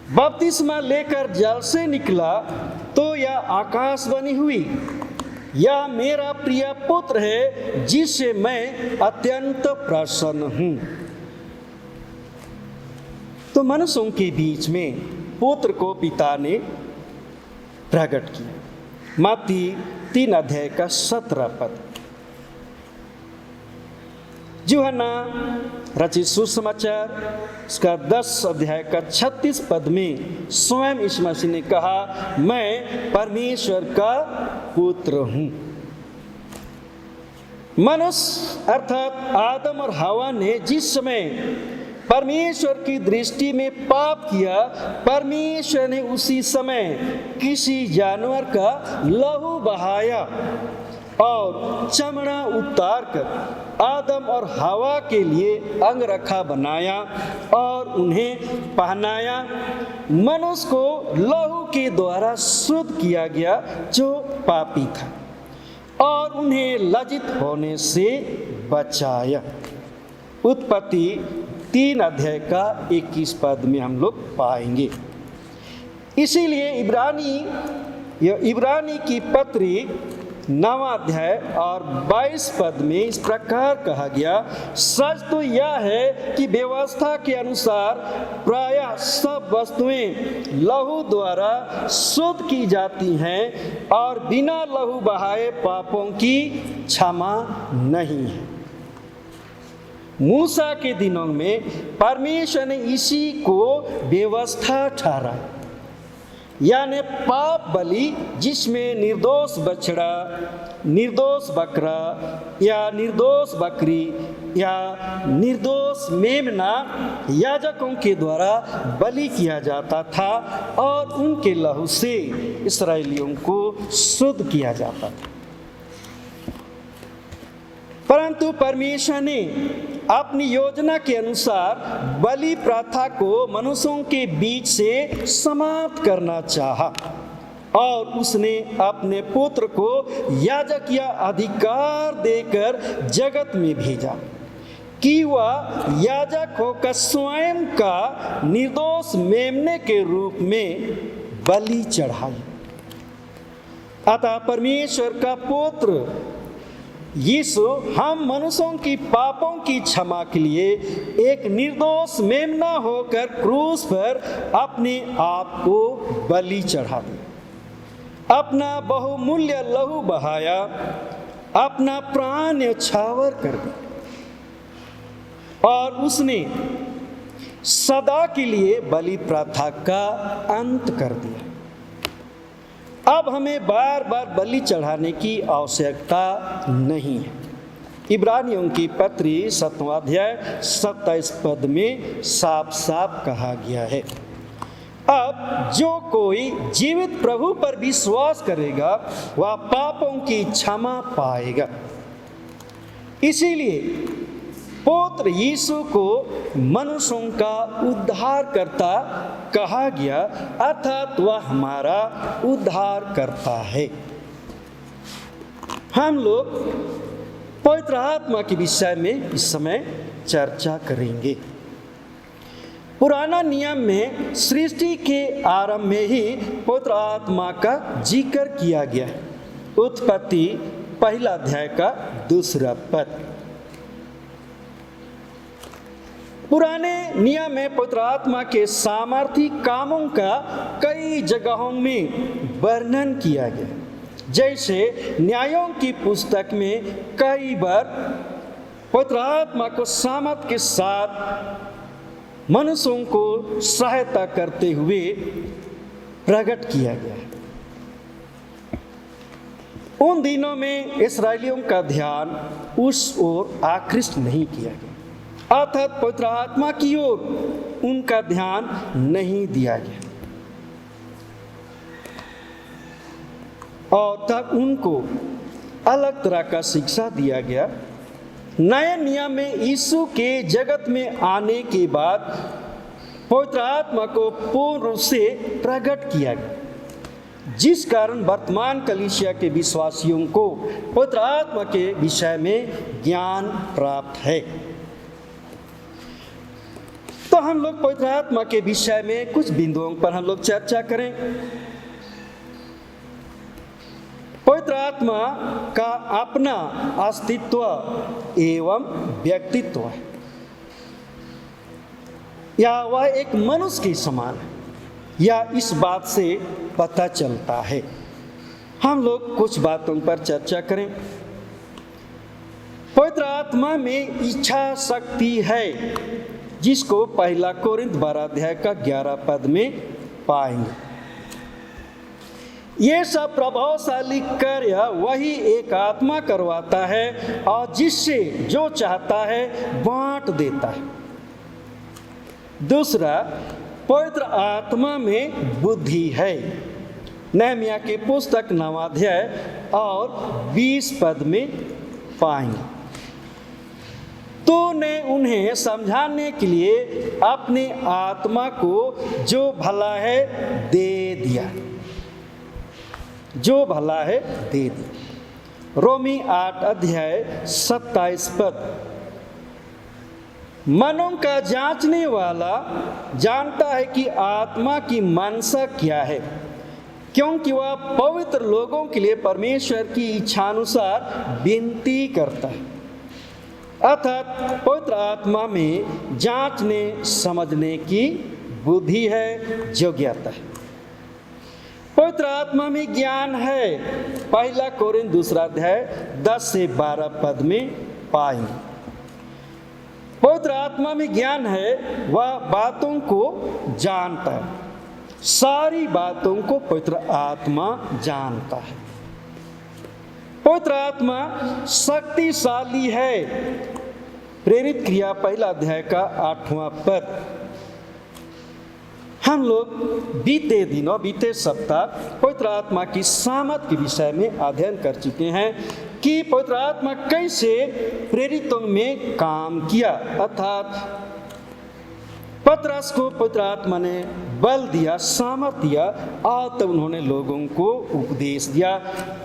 बपतिस्मा लेकर जल से निकला तो यह आकाशवाणी हुई, यह मेरा प्रिय पुत्र है जिससे मैं अत्यंत प्रसन्न हूं। तो मनुष्यों के बीच में पुत्र को पिता ने प्रकट किया। मत्ती 3 अध्याय का 17 पद। यूहन्ना रचित सुसमाचार उसका 10 अध्याय का 36 पद में स्वयं यीशु मसीह ने कहा, मैं परमेश्वर का पुत्र हूं। मनुष्य अर्थात आदम और हवा ने जिस समय परमेश्वर की दृष्टि में पाप किया, परमेश्वर ने उसी समय किसी जानवर का लहू बहाया और चमड़ा उतार कर आदम और हवा के लिए अंगरखा बनाया और उन्हें पहनाया। मनुष्य को लहू के द्वारा शुद्ध किया गया जो पापी था, और उन्हें लज्जित होने से बचाया। उत्पत्ति 3 अध्याय का 21 पद में हम लोग पाएंगे। इसीलिए इब्रानी की पत्री 9 अध्याय और 22 पद में इस प्रकार कहा गया, सच तो यह है कि व्यवस्था के अनुसार प्रायः सब वस्तुएं लहू द्वारा शुद्ध की जाती हैं और बिना लहू बहाए पापों की क्षमा नहीं है। मूसा के दिनों में परमेश्वर ने इसी को व्यवस्था ठहराया, यानी पाप बलि, जिसमें निर्दोष बछड़ा, निर्दोष बकरा या निर्दोष बकरी या निर्दोष मेमना याजकों के द्वारा बलि किया जाता था और उनके लहू से इस्राएलियों को शुद्ध किया जाता था। परंतु परमेश्वर ने अपनी योजना के अनुसार बलि प्रथा को मनुष्यों के बीच से समाप्त करना चाहा और उसने अपने पुत्र को याजकीय अधिकार देकर जगत में भेजा कि वह याजक होकर स्वयं का निर्दोष मेमने के रूप में बलि चढ़ाए। अतः परमेश्वर का पुत्र यीशु हम मनुष्यों की पापों की क्षमा के लिए एक निर्दोष मेमना होकर क्रूस पर अपने आप को बलि चढ़ा दिया, अपना बहुमूल्य लहू बहाया, अपना प्राण न्यौछावर कर दिया और उसने सदा के लिए बलि प्रथा का अंत कर दिया। अब हमें बार बार बलि चढ़ाने की आवश्यकता नहीं है। इब्रानियों की पत्री 7वां अध्याय 27 पद में साफ साफ कहा गया है, अब जो कोई जीवित प्रभु पर विश्वास करेगा वह पापों की क्षमा पाएगा। इसीलिए पुत्र यीशु को मनुष्यों का उद्धारकर्ता कहा गया, अर्थात वह हमारा उद्धार करता है। हम लोग पवित्र आत्मा के विषय में इस समय चर्चा करेंगे। पुराना नियम में सृष्टि के आरंभ में ही पवित्र आत्मा का जिक्र किया गया। उत्पत्ति 1 अध्याय का 2 पद। पुराने नियम में पवित्र आत्मा के सामर्थी कामों का कई जगहों में वर्णन किया गया, जैसे न्यायों की पुस्तक में कई बार पवित्र आत्मा को सामर्थ के साथ मनुष्यों को सहायता करते हुए प्रकट किया गया। उन दिनों में इस्राएलियों का ध्यान उस ओर आकृष्ट नहीं किया गया, अर्थात पवित्र आत्मा की ओर उनका ध्यान नहीं दिया गया और तब उनको अलग तरह का शिक्षा दिया गया। नए नियम में यीशु के जगत में आने के बाद पवित्र आत्मा को पूर्ण रूप से प्रकट किया गया, जिस कारण वर्तमान कलीसिया के विश्वासियों को पवित्र आत्मा के विषय में ज्ञान प्राप्त है। तो हम लोग पवित्र आत्मा के विषय में कुछ बिंदुओं पर हम लोग चर्चा करें। पवित्र आत्मा का अपना अस्तित्व एवं व्यक्तित्व है, या वह एक मनुष्य के समान है, या इस बात से पता चलता है। हम लोग कुछ बातों पर चर्चा करें। पवित्र आत्मा में इच्छा शक्ति है, जिसको 1 कोरिन्थ 12 अध्याय का 11 पद में पाएंगे। ये सब प्रभावशाली कार्य वही एक आत्मा करवाता है और जिससे जो चाहता है बांट देता है। दूसरा, पवित्र आत्मा में बुद्धि है। नहमिया के पुस्तक 9 अध्याय और 20 पद में पाएंगे। तूने उन्हें समझाने के लिए अपने आत्मा को जो भला है दे दिया, जो भला है दे दिया। रोमी 8 अध्याय 27 पद, मनों का जांचने वाला जानता है कि आत्मा की मनसा क्या है, क्योंकि वह पवित्र लोगों के लिए परमेश्वर की इच्छानुसार विनती करता है। अर्थात पवित्र आत्मा में जांचने समझने की बुद्धि है, योग्यता है। पवित्र आत्मा में ज्ञान है। 1 कोरिन्थ 2 अध्याय 10 से 12 पद में पाएंगे। पवित्र आत्मा में ज्ञान है, वह बातों को जानता है, सारी बातों को पवित्र आत्मा जानता है। पवित्र आत्मा शक्तिशाली है। प्रेरित क्रिया 1 अध्याय का 8वां पद। हम लोग बीते सप्ताह पवित्र आत्मा की सामर्थ के विषय में अध्ययन कर चुके हैं कि पवित्र आत्मा कैसे प्रेरितों में काम किया। अर्थात पतरस को पवित्र आत्मा ने बल दिया, सामर्थ दिया, और तब उन्होंने लोगों को उपदेश दिया,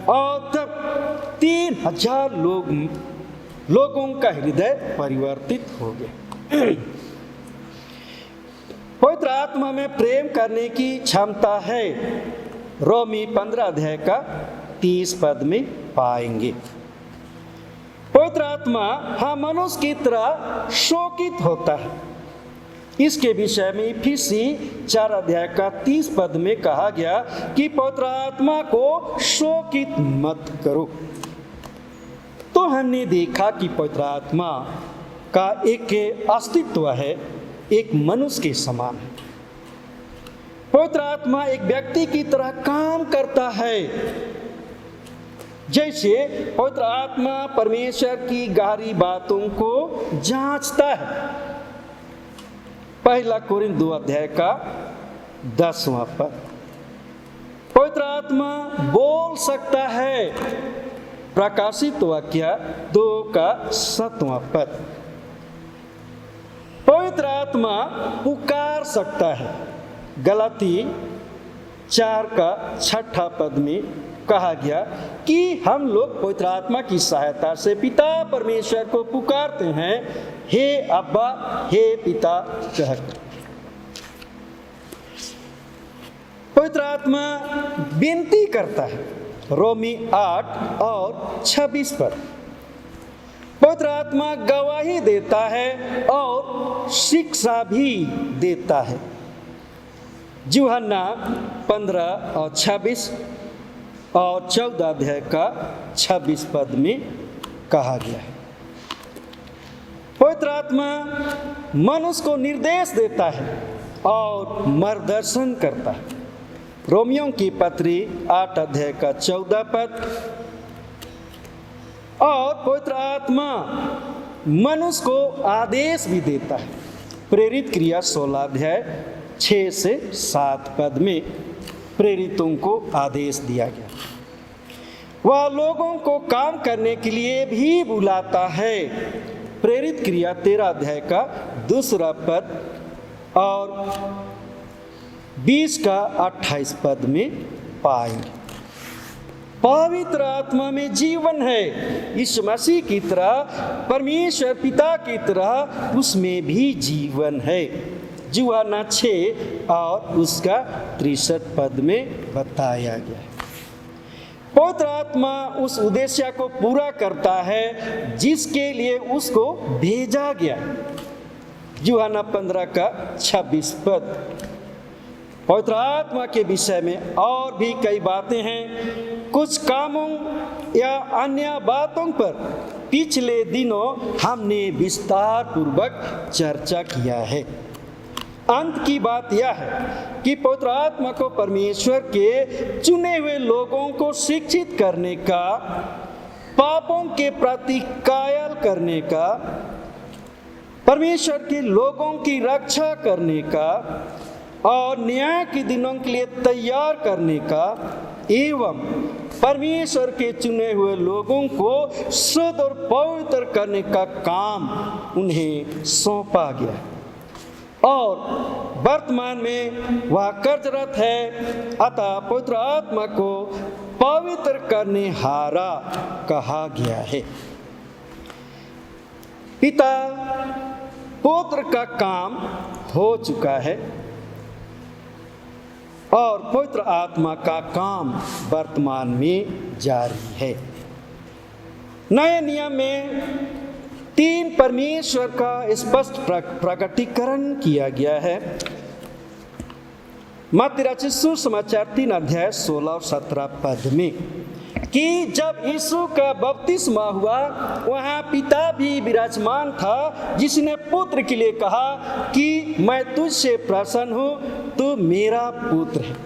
और तब 3000 लोगों का हृदय परिवर्तित हो गया। पवित्र आत्मा में प्रेम करने की क्षमता है। रोमी 15 अध्याय का 30 पद में पाएंगे। पवित्र आत्मा मनुष्य की तरह शोकित होता है। इसके विषय में इफिसी 4 अध्याय का 30 पद में कहा गया कि पवित्र आत्मा को शोकित मत करो। तो हमने देखा कि पवित्र आत्मा का एक अस्तित्व है, एक मनुष्य के समान है। पवित्र आत्मा एक व्यक्ति की तरह काम करता है। जैसे पवित्र आत्मा परमेश्वर की गहरी बातों को जांचता है। 1 कोरिन्थ 2 अध्याय का 10वां पद। पवित्र आत्मा बोल सकता है। प्रकाशित वाक्य 2 का 7वां पद। पवित्र आत्मा पुकार सकता है। गलाती 4 का 6 पद में कहा गया कि हम लोग पवित्र आत्मा की सहायता से पिता परमेश्वर को पुकारते हैं, हे अब्बा, हे पिता कहकर। पवित्र आत्मा विनती करता है। रोमी 8 और 26 पर पवित्र आत्मा गवाही देता है और शिक्षा भी देता है। यूहन्ना 15 और 26 और 14 अध्याय का 26 पद में कहा गया है। पवित्र आत्मा मनुष्य को निर्देश देता है और मार्गदर्शन करता है। रोमियों की पत्री 8 अध्याय का 14 पद। और पवित्र आत्मा मनुष्य को आदेश भी देता है। प्रेरित क्रिया 16 अध्याय 6 से 7 पद में प्रेरितों को आदेश दिया गया। वह लोगों को काम करने के लिए भी बुलाता है। प्रेरित क्रिया 13 अध्याय का 2 पद और 20 का 28 पद में पाएंगे। पवित्र आत्मा में जीवन है। इस मसीह की तरह, परमेश्वर पिता की तरह उसमें भी जीवन है। यूहन्ना 6 और उसका 63 पद में बताया गया है। पवित्र आत्मा उस उद्देश्य को पूरा करता है जिसके लिए उसको भेजा गया। यूहन्ना 15 का 26 पद। पवित्र आत्मा के विषय में और भी कई बातें हैं। कुछ कामों या अन्य बातों पर पिछले दिनों हमने विस्तार पूर्वक चर्चा किया है। अंत की बात यह है कि पवित्र आत्मा को परमेश्वर के चुने हुए लोगों को शिक्षित करने का, पापों के प्रति कायल करने का, परमेश्वर के लोगों की रक्षा करने का और न्याय के दिनों के लिए तैयार करने का एवं परमेश्वर के चुने हुए लोगों को शुद्ध और पवित्र करने का काम उन्हें सौंपा गया और वर्तमान में वह कार्यरत है। अतः पवित्र आत्मा को पवित्र करने हारा कहा गया है। पिता पुत्र का काम हो चुका है और पवित्र आत्मा का काम वर्तमान में जारी है। नए नियम में 3 परमेश्वर का स्पष्ट प्रकटीकरण किया गया है। मत्ती रचित सुसमाचार 3 अध्याय 16 और 17 पद में कि जब यीशु का बपतिस्मा हुआ वहाँ पिता भी विराजमान था, जिसने पुत्र के लिए कहा कि मैं तुझसे प्रसन्न हूँ, तू मेरा पुत्र है।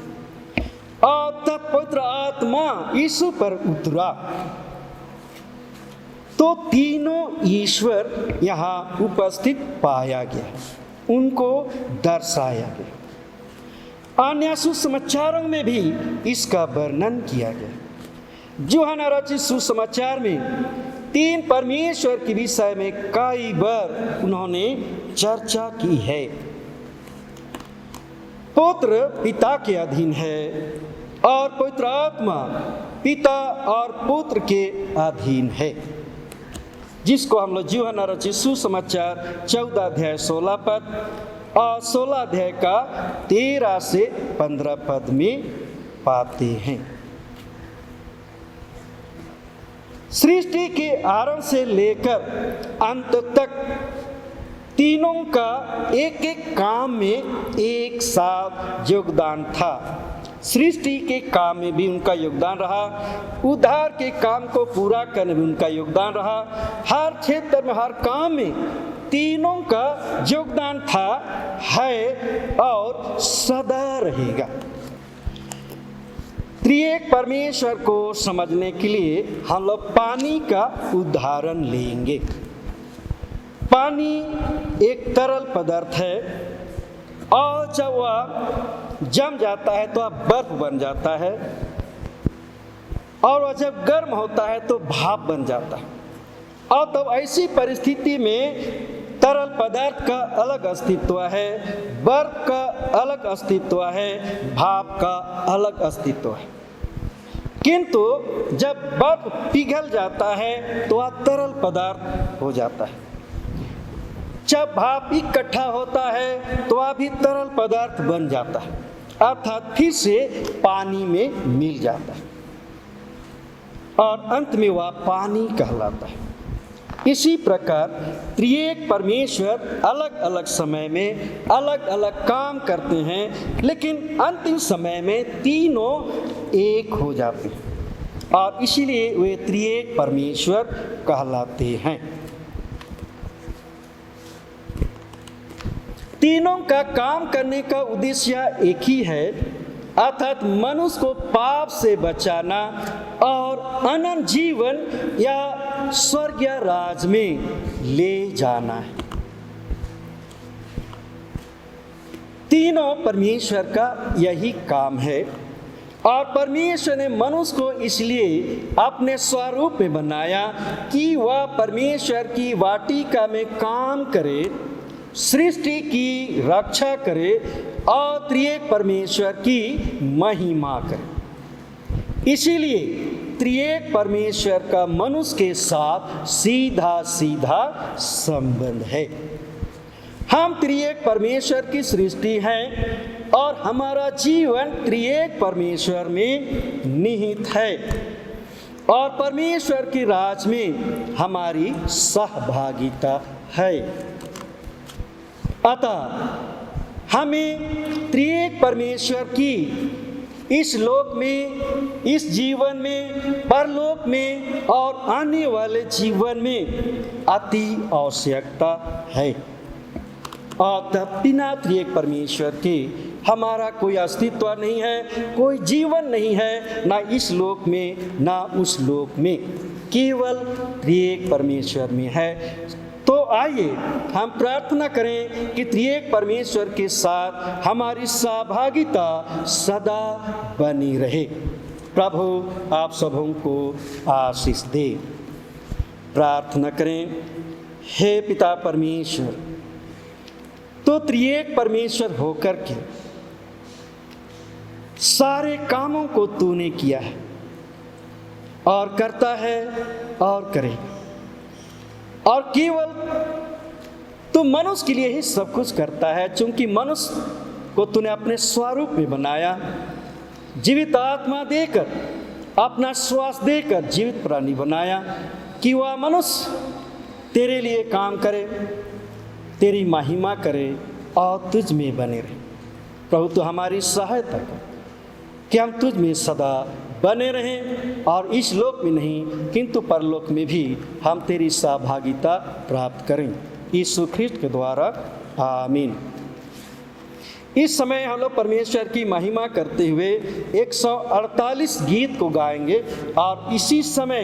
और तब पवित्र आत्मा यीशु पर उतरा। तो तीनों ईश्वर यहाँ उपस्थित पाया गया, उनको दर्शाया गया। अन्य सुसमाचारों में भी इसका वर्णन किया गया। यूहन्ना रचित सुसमाचार में 3 परमेश्वर के विषय में कई बार उन्होंने चर्चा की है। पुत्र पिता के अधीन है और पवित्र आत्मा पिता और पुत्र के अधीन है, जिसको हम लोग यूहन्ना रचित सुसमाचार 14 अध्याय 16 पद और 16 अध्याय का 13 से 15 पद में पाते हैं। सृष्टि के आरंभ से लेकर अंत तक तीनों का एक एक काम में एक साथ योगदान था। सृष्टि के काम में भी उनका योगदान रहा, उद्धार के काम को पूरा करने में उनका योगदान रहा। हर क्षेत्र में, हर काम में तीनों का योगदान था, है और सदा रहेगा। त्रिएक परमेश्वर को समझने के लिए हम लोग पानी का उदाहरण लेंगे। पानी एक तरल पदार्थ है और जब वह जम जाता है तो वह बर्फ बन जाता है और वह जब गर्म होता है तो भाप बन जाता है। और तब ऐसी परिस्थिति में तरल पदार्थ का अलग अस्तित्व है, बर्फ का अलग अस्तित्व है, भाप का अलग अस्तित्व है। किंतु जब बर्फ पिघल जाता है तो वह तरल पदार्थ हो जाता है। जब भाप इकट्ठा होता है तो वह भी तरल पदार्थ बन जाता है, अर्थात फिर से पानी में मिल जाता है और अंत में वह पानी कहलाता है। इसी प्रकार त्रिएक परमेश्वर अलग अलग समय में अलग अलग काम करते हैं, लेकिन अंतिम समय में तीनों एक हो जाते हैं और इसीलिए वे त्रिएक परमेश्वर कहलाते हैं। तीनों का काम करने का उद्देश्य एक ही है, अर्थात मनुष्य को पाप से बचाना और अनंत जीवन या स्वर्गीय राज में ले जाना है। तीनों परमेश्वर का यही काम है और परमेश्वर ने मनुष्य को इसलिए अपने स्वरूप में बनाया कि वह परमेश्वर की वाटिका में काम करे, सृष्टि की रक्षा करे और त्रिएक परमेश्वर की महिमा करे। इसीलिए त्रिएक परमेश्वर का मनुष्य के साथ सीधा सीधा संबंध है। हम त्रिएक परमेश्वर की सृष्टि हैं और हमारा जीवन त्रिएक परमेश्वर में निहित है और परमेश्वर के राज में हमारी सहभागिता है। अतः हमें त्रिएक परमेश्वर की इस लोक में, इस जीवन में, परलोक में और आने वाले जीवन में अति आवश्यकता है। और तब बिना त्रिएक परमेश्वर के हमारा कोई अस्तित्व नहीं है, कोई जीवन नहीं है, ना इस लोक में ना उस लोक में। केवल त्रिएक परमेश्वर में है। तो आइए हम प्रार्थना करें कि त्रिएक परमेश्वर के साथ हमारी सहभागिता सदा बनी रहे। प्रभु आप सबों को आशीष दे। प्रार्थना करें। हे पिता परमेश्वर, तो त्रिएक परमेश्वर होकर के सारे कामों को तूने किया है और करता है और करेगा, और केवल तू मनुष्य के लिए ही सब कुछ करता है, क्योंकि मनुष्य को तूने अपने स्वरूप में बनाया, जीवित आत्मा देकर, अपना श्वास देकर जीवित प्राणी बनाया कि वह मनुष्य तेरे लिए काम करे, तेरी महिमा करे और तुझ में बने रहे। प्रभु तू हमारी सहायता कर कि हम तुझ में सदा बने रहें और इस लोक में नहीं किंतु परलोक में भी हम तेरी सहभागिता प्राप्त करें, यीशु ख्रिस्ट के द्वारा आमीन। इस समय हम लोग परमेश्वर की महिमा करते हुए 148 गीत को गाएंगे और इसी समय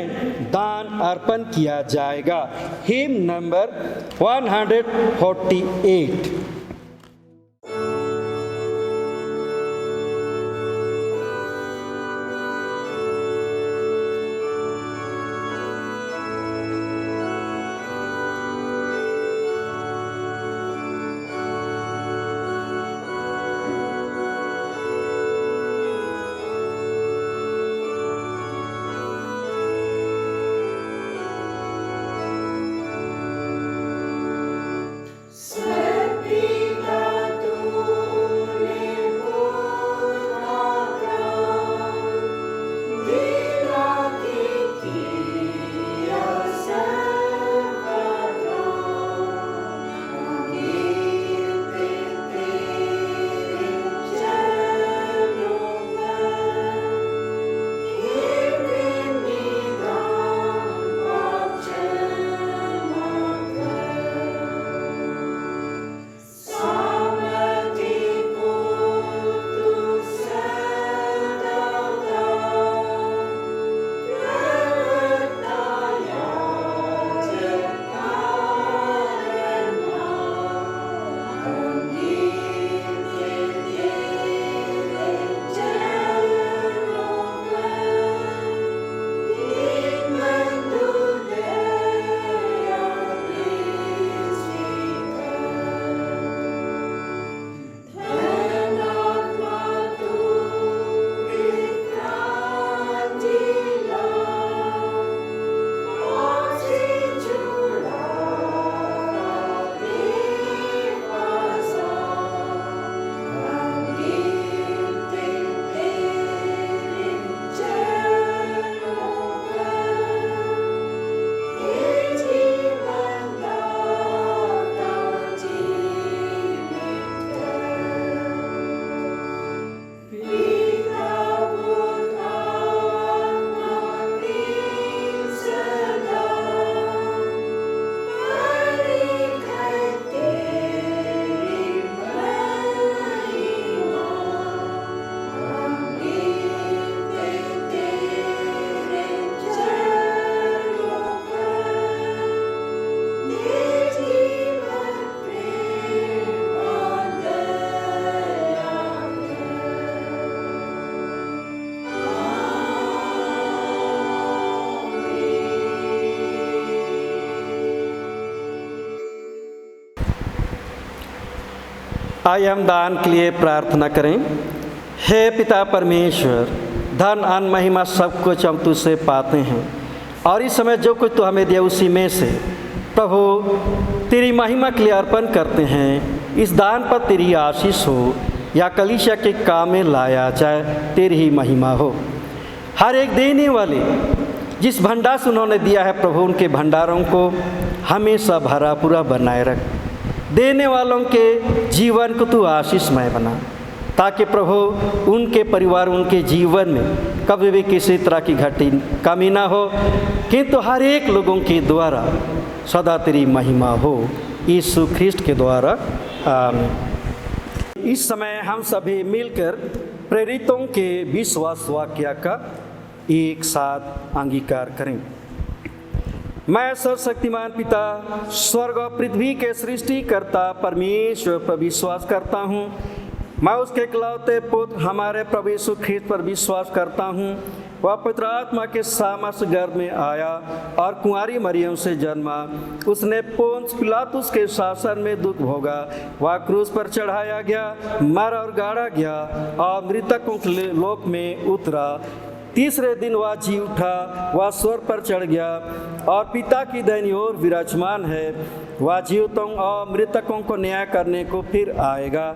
दान अर्पण किया जाएगा। Him number 148। आइए हम दान के लिए प्रार्थना करें। हे पिता परमेश्वर, धन अन्न महिमा सब कुछ हम तुझसे पाते हैं और इस समय जो कुछ तू हमें दिया उसी में से प्रभु तेरी महिमा के लिए अर्पण करते हैं। इस दान पर तेरी आशीष हो या कलीसिया के काम में लाया जाए, तेरी ही महिमा हो। हर एक देने वाले जिस भंडार से उन्होंने दिया है प्रभु, उनके भंडारों को हमेशा भरा पूरा बनाए रख। देने वालों के जीवन को तू आशीषमय बना, ताकि प्रभु उनके परिवार, उनके जीवन में कभी भी किसी तरह की कमी ना हो, किंतु हर एक लोगों के द्वारा सदा तेरी महिमा हो, यीशु ख्रिस्ट के द्वारा आमीन। इस समय हम सभी मिलकर प्रेरितों के विश्वास वाक्य का एक साथ अंगीकार करें। मैं सर्वशक्तिमान पिता, स्वर्ग और पृथ्वी के सृष्टिकर्ता परमेश्वर पर विश्वास करता हूँ। मैं उसके इकलौते पुत्र हमारे प्रभु यीशु ख्रीस्त पर विश्वास करता हूँ। वह पवित्र आत्मा के सामर्थ्य गर्भ में आया और कुंवारी मरियम से जन्मा। उसने पोंस पिलातुस के शासन में दुख भोगा। वह क्रूस पर चढ़ाया गया, मरा और गाड़ा गया और मृतकों के लोक में उतरा। तीसरे दिन वह जी उठा, वह स्वर्ग पर चढ़ गया और पिता की दाहिनी ओर विराजमान है। वह जीवितों और मृतकों को न्याय करने को फिर आएगा।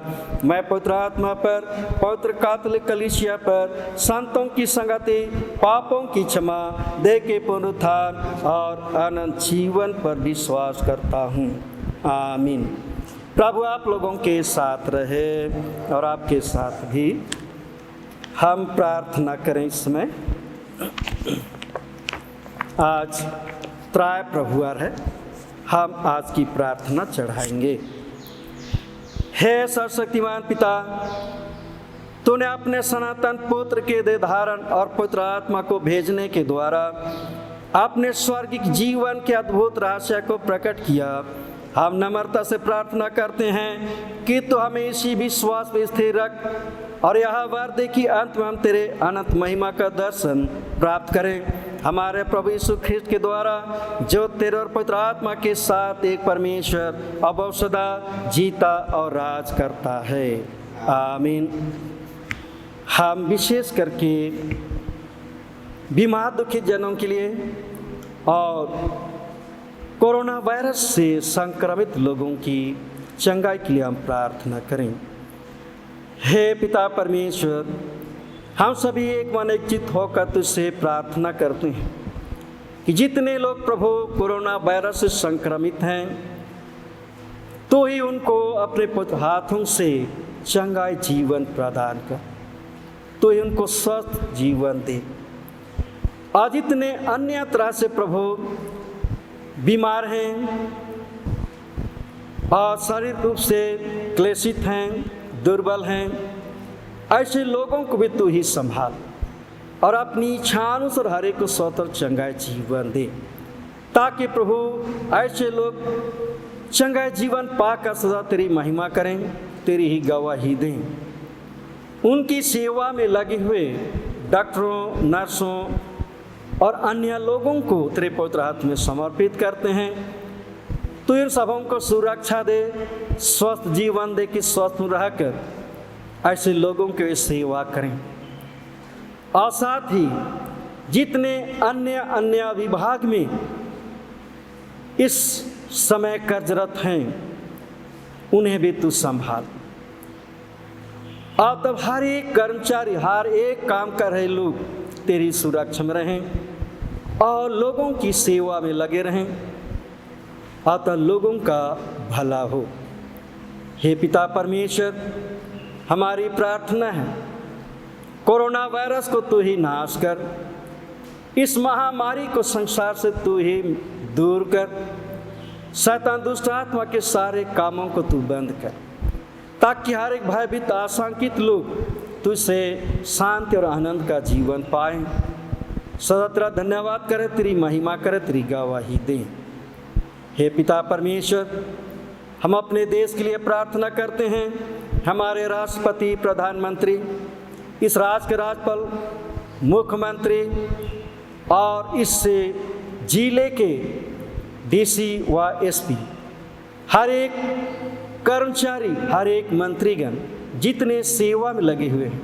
मैं पवित्र आत्मा पर, पवित्र कैथोलिक कलीसिया पर, संतों की संगति, पापों की क्षमा, देह के पुनरुत्थान और अनंत जीवन पर विश्वास करता हूँ। आमीन। प्रभु आप लोगों के साथ रहे और आपके साथ भी। हम प्रार्थना करें इस समय। आज त्राय प्रभुवार है, हम आज की प्रार्थना चढ़ाएंगे। हे सर्वशक्तिमान पिता, तूने अपने सनातन पुत्र के देह धारण और पुत्र आत्मा को भेजने के द्वारा अपने स्वर्गिक जीवन के अद्भुत रहस्य को प्रकट किया। हम नम्रता से प्रार्थना करते हैं कि तू हमें इसी विश्वास में स्थिर रख और यह वर दे कि अंत में हम तेरे अनंत महिमा का दर्शन प्राप्त करें। हमारे प्रभु यीशु ख्रीस्त के द्वारा, जो तेरे और पवित्र आत्मा के साथ एक परमेश्वर अब सदा जीता और राज करता है। आमीन। हम विशेष करके बीमार दुखित जनों के लिए और कोरोना वायरस से संक्रमित लोगों की चंगाई के लिए हम प्रार्थना करें। हे पिता परमेश्वर, हम सभी एक मन एक चित्त होकर तुझसे प्रार्थना करते हैं कि जितने लोग प्रभु कोरोना वायरस से संक्रमित हैं, तो ही उनको अपने पुत्र हाथों से चंगाई जीवन प्रदान कर, तो ही उनको स्वस्थ जीवन दे। और जितने अन्य तरह से प्रभु बीमार हैं और शारीरिक रूप से क्लेशित हैं, दुर्बल हैं, ऐसे लोगों को भी तू ही संभाल और अपनी इच्छानुसार हर एक को स्वतंत्र चंगाई जीवन दे, ताकि प्रभु ऐसे लोग चंगाई जीवन पाकर सदा तेरी महिमा करें, तेरी ही गवाही दें। उनकी सेवा में लगे हुए डॉक्टरों, नर्सों और अन्य लोगों को तेरे पवित्र हाथ में समर्पित करते हैं। तू इन सबों को सुरक्षा दे, स्वस्थ जीवन दे कि स्वस्थ रहकर ऐसे लोगों की सेवा करें। और साथ ही जितने अन्य विभाग में इस समय कार्यरत हैं, उन्हें भी तू संभाल। और तब हर एक कर्मचारी, हर एक काम कर रहे लोग तेरी सुरक्षा में रहें और लोगों की सेवा में लगे रहें, अतः लोगों का भला हो। हे पिता परमेश्वर, हमारी प्रार्थना है, कोरोना वायरस को तू ही नाश कर, इस महामारी को संसार से तू ही दूर कर, शैतान दुष्ट आत्मा के सारे कामों को तू बंद कर, ताकि हर एक भयभीत आशंकित लोग तुझसे शांति और आनंद का जीवन पाएं। सदा तेरा धन्यवाद करे, तेरी महिमा करे, तेरी गवाही दें। हे पिता परमेश्वर, हम अपने देश के लिए प्रार्थना करते हैं। हमारे राष्ट्रपति, प्रधानमंत्री, इस राज्य के राज्यपाल, मुख्यमंत्री और इससे जिले के डीसी व एसपी, हर एक कर्मचारी, हर एक मंत्रीगण जितने सेवा में लगे हुए हैं,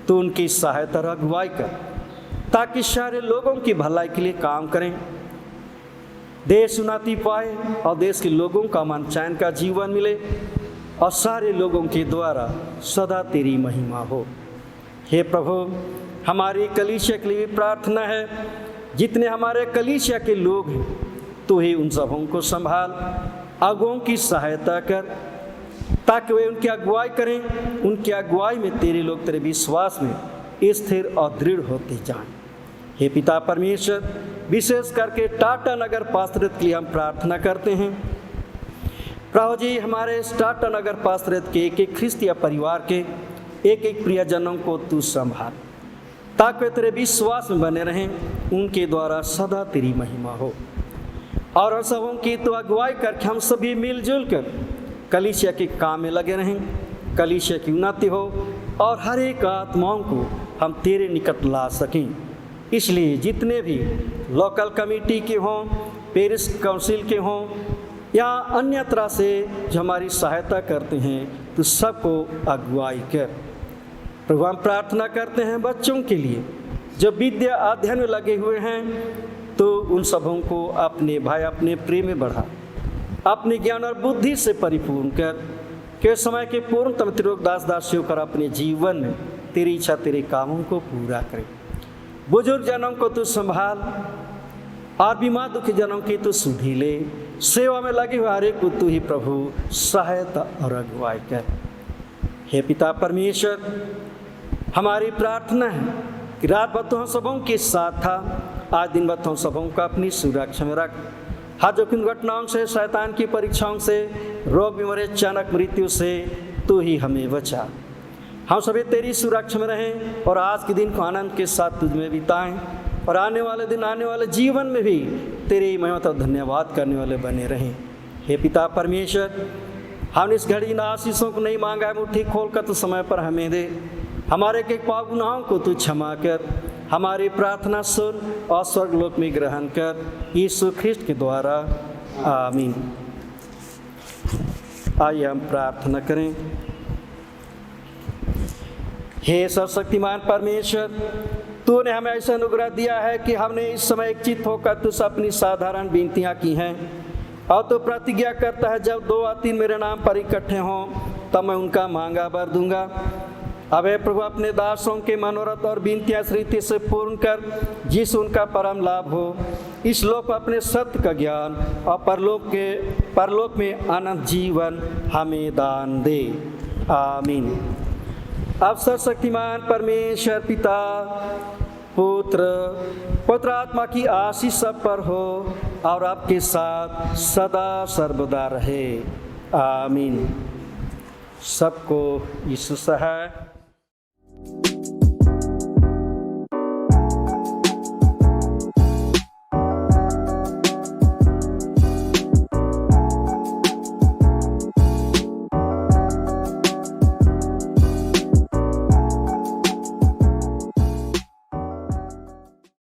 तो उनकी सहायता और अगुवाई कर, ताकि सारे लोगों की भलाई के लिए काम करें, देश उन्नति पाए और देश के लोगों का मन चैन का जीवन मिले और सारे लोगों के द्वारा सदा तेरी महिमा हो। हे प्रभु, हमारी कलीसिया के लिए प्रार्थना है, जितने हमारे कलीसिया के लोग हैं, तो ही उन सबों को संभाल, अगुओं की सहायता कर, ताकि वे उनकी अगुवाई करें। उनकी अगुवाई में तेरे लोग तेरे विश्वास में स्थिर और दृढ़ होते जाएं। हे पिता परमेश्वर, विशेष करके टाटा नगर पास्टरेट के लिए हम प्रार्थना करते हैं। प्रभु जी, हमारे इस टाटा नगर पास्टरेट के एक एक ख्रिस्तीय परिवार के एक एक प्रियजनों को तू संभाल, ताकि वे तेरे विश्वास में बने रहें, उनके द्वारा सदा तेरी महिमा हो। और हम सबों की तो अगुवाई करके हम सभी मिलजुल कर कलीसिया के काम में लगे रहें, कलीसिया की उन्नति हो और हर एक आत्माओं को हम तेरे निकट ला सकें। इसलिए जितने भी लोकल कमेटी के हों, पेरिस काउंसिल के हों या अन्य तरह से जो हमारी सहायता करते हैं, तो सबको अगुवाई कर। प्रभु हम प्रार्थना करते हैं बच्चों के लिए जो विद्या अध्ययन में लगे हुए हैं, तो उन सबों को अपने भाई अपने प्रेम में बढ़ा, अपने ज्ञान और बुद्धि से परिपूर्ण कर के समय के पूर्णतम तिरुग दास दासियों कर अपने जीवन में तेरी इच्छा तेरे कामों को पूरा करे। बुजुर्ग जनों को तू संभाल और बीमार दुखी जनों की तू सुधी ले। सेवा में लगे हुए हर एक को तू ही प्रभु सहायता और अगुवाई कर। हे पिता परमेश्वर, हमारी प्रार्थना है कि रात भर तो हम सबों के साथ था, आज दिन भर हम सबों को अपनी सुरक्षा में रख। हर जोखिम घटनाओं से, शैतान की परीक्षाओं से, रोग बीमारी, अचानक मृत्यु से तू ही हमें बचा। हम सभी तेरी सुरक्षा में रहें और आज के दिन को आनंद के साथ तुझ में बिताएं और आने वाले दिन, आने वाले जीवन में भी तेरी महिमा और धन्यवाद करने वाले बने रहें। हे पिता परमेश्वर, हमने इस घड़ी इन आशीषों को नहीं मांगा है, मुट्ठी खोल कर तो समय पर हमें दे। हमारे के पाप गुनाहों को तू क्षमा कर, हमारी प्रार्थना सुन और स्वर्गलोक में ग्रहण कर, यीशु ख्रिस्ट के द्वारा, आमीन। आइए हम प्रार्थना करें। हे सर्वशक्तिमान परमेश्वर, तूने हमें ऐसा अनुग्रह दिया है कि हमने इस समय एक चित्त होकर तुझसे अपनी साधारण विनतियाँ की हैं, और तो प्रतिज्ञा करता है जब 2 या 3 मेरे नाम पर इकट्ठे हों तब मैं उनका मांगा भर दूंगा। अब हे प्रभु, अपने दासों के मनोरथ और विनतियाँ रीति से पूर्ण कर, जिस उनका परम लाभ हो। इस लोक में अपने सत्य का ज्ञान और परलोक में अनंत जीवन हमें दान दे, आमीन। अब सर्वशक्तिमान परमेश्वर पिता, पुत्र, पवित्र आत्मा की आशीष सब पर हो और आपके साथ सदा सर्वदा रहे, आमीन। सबको यीशु सहाय।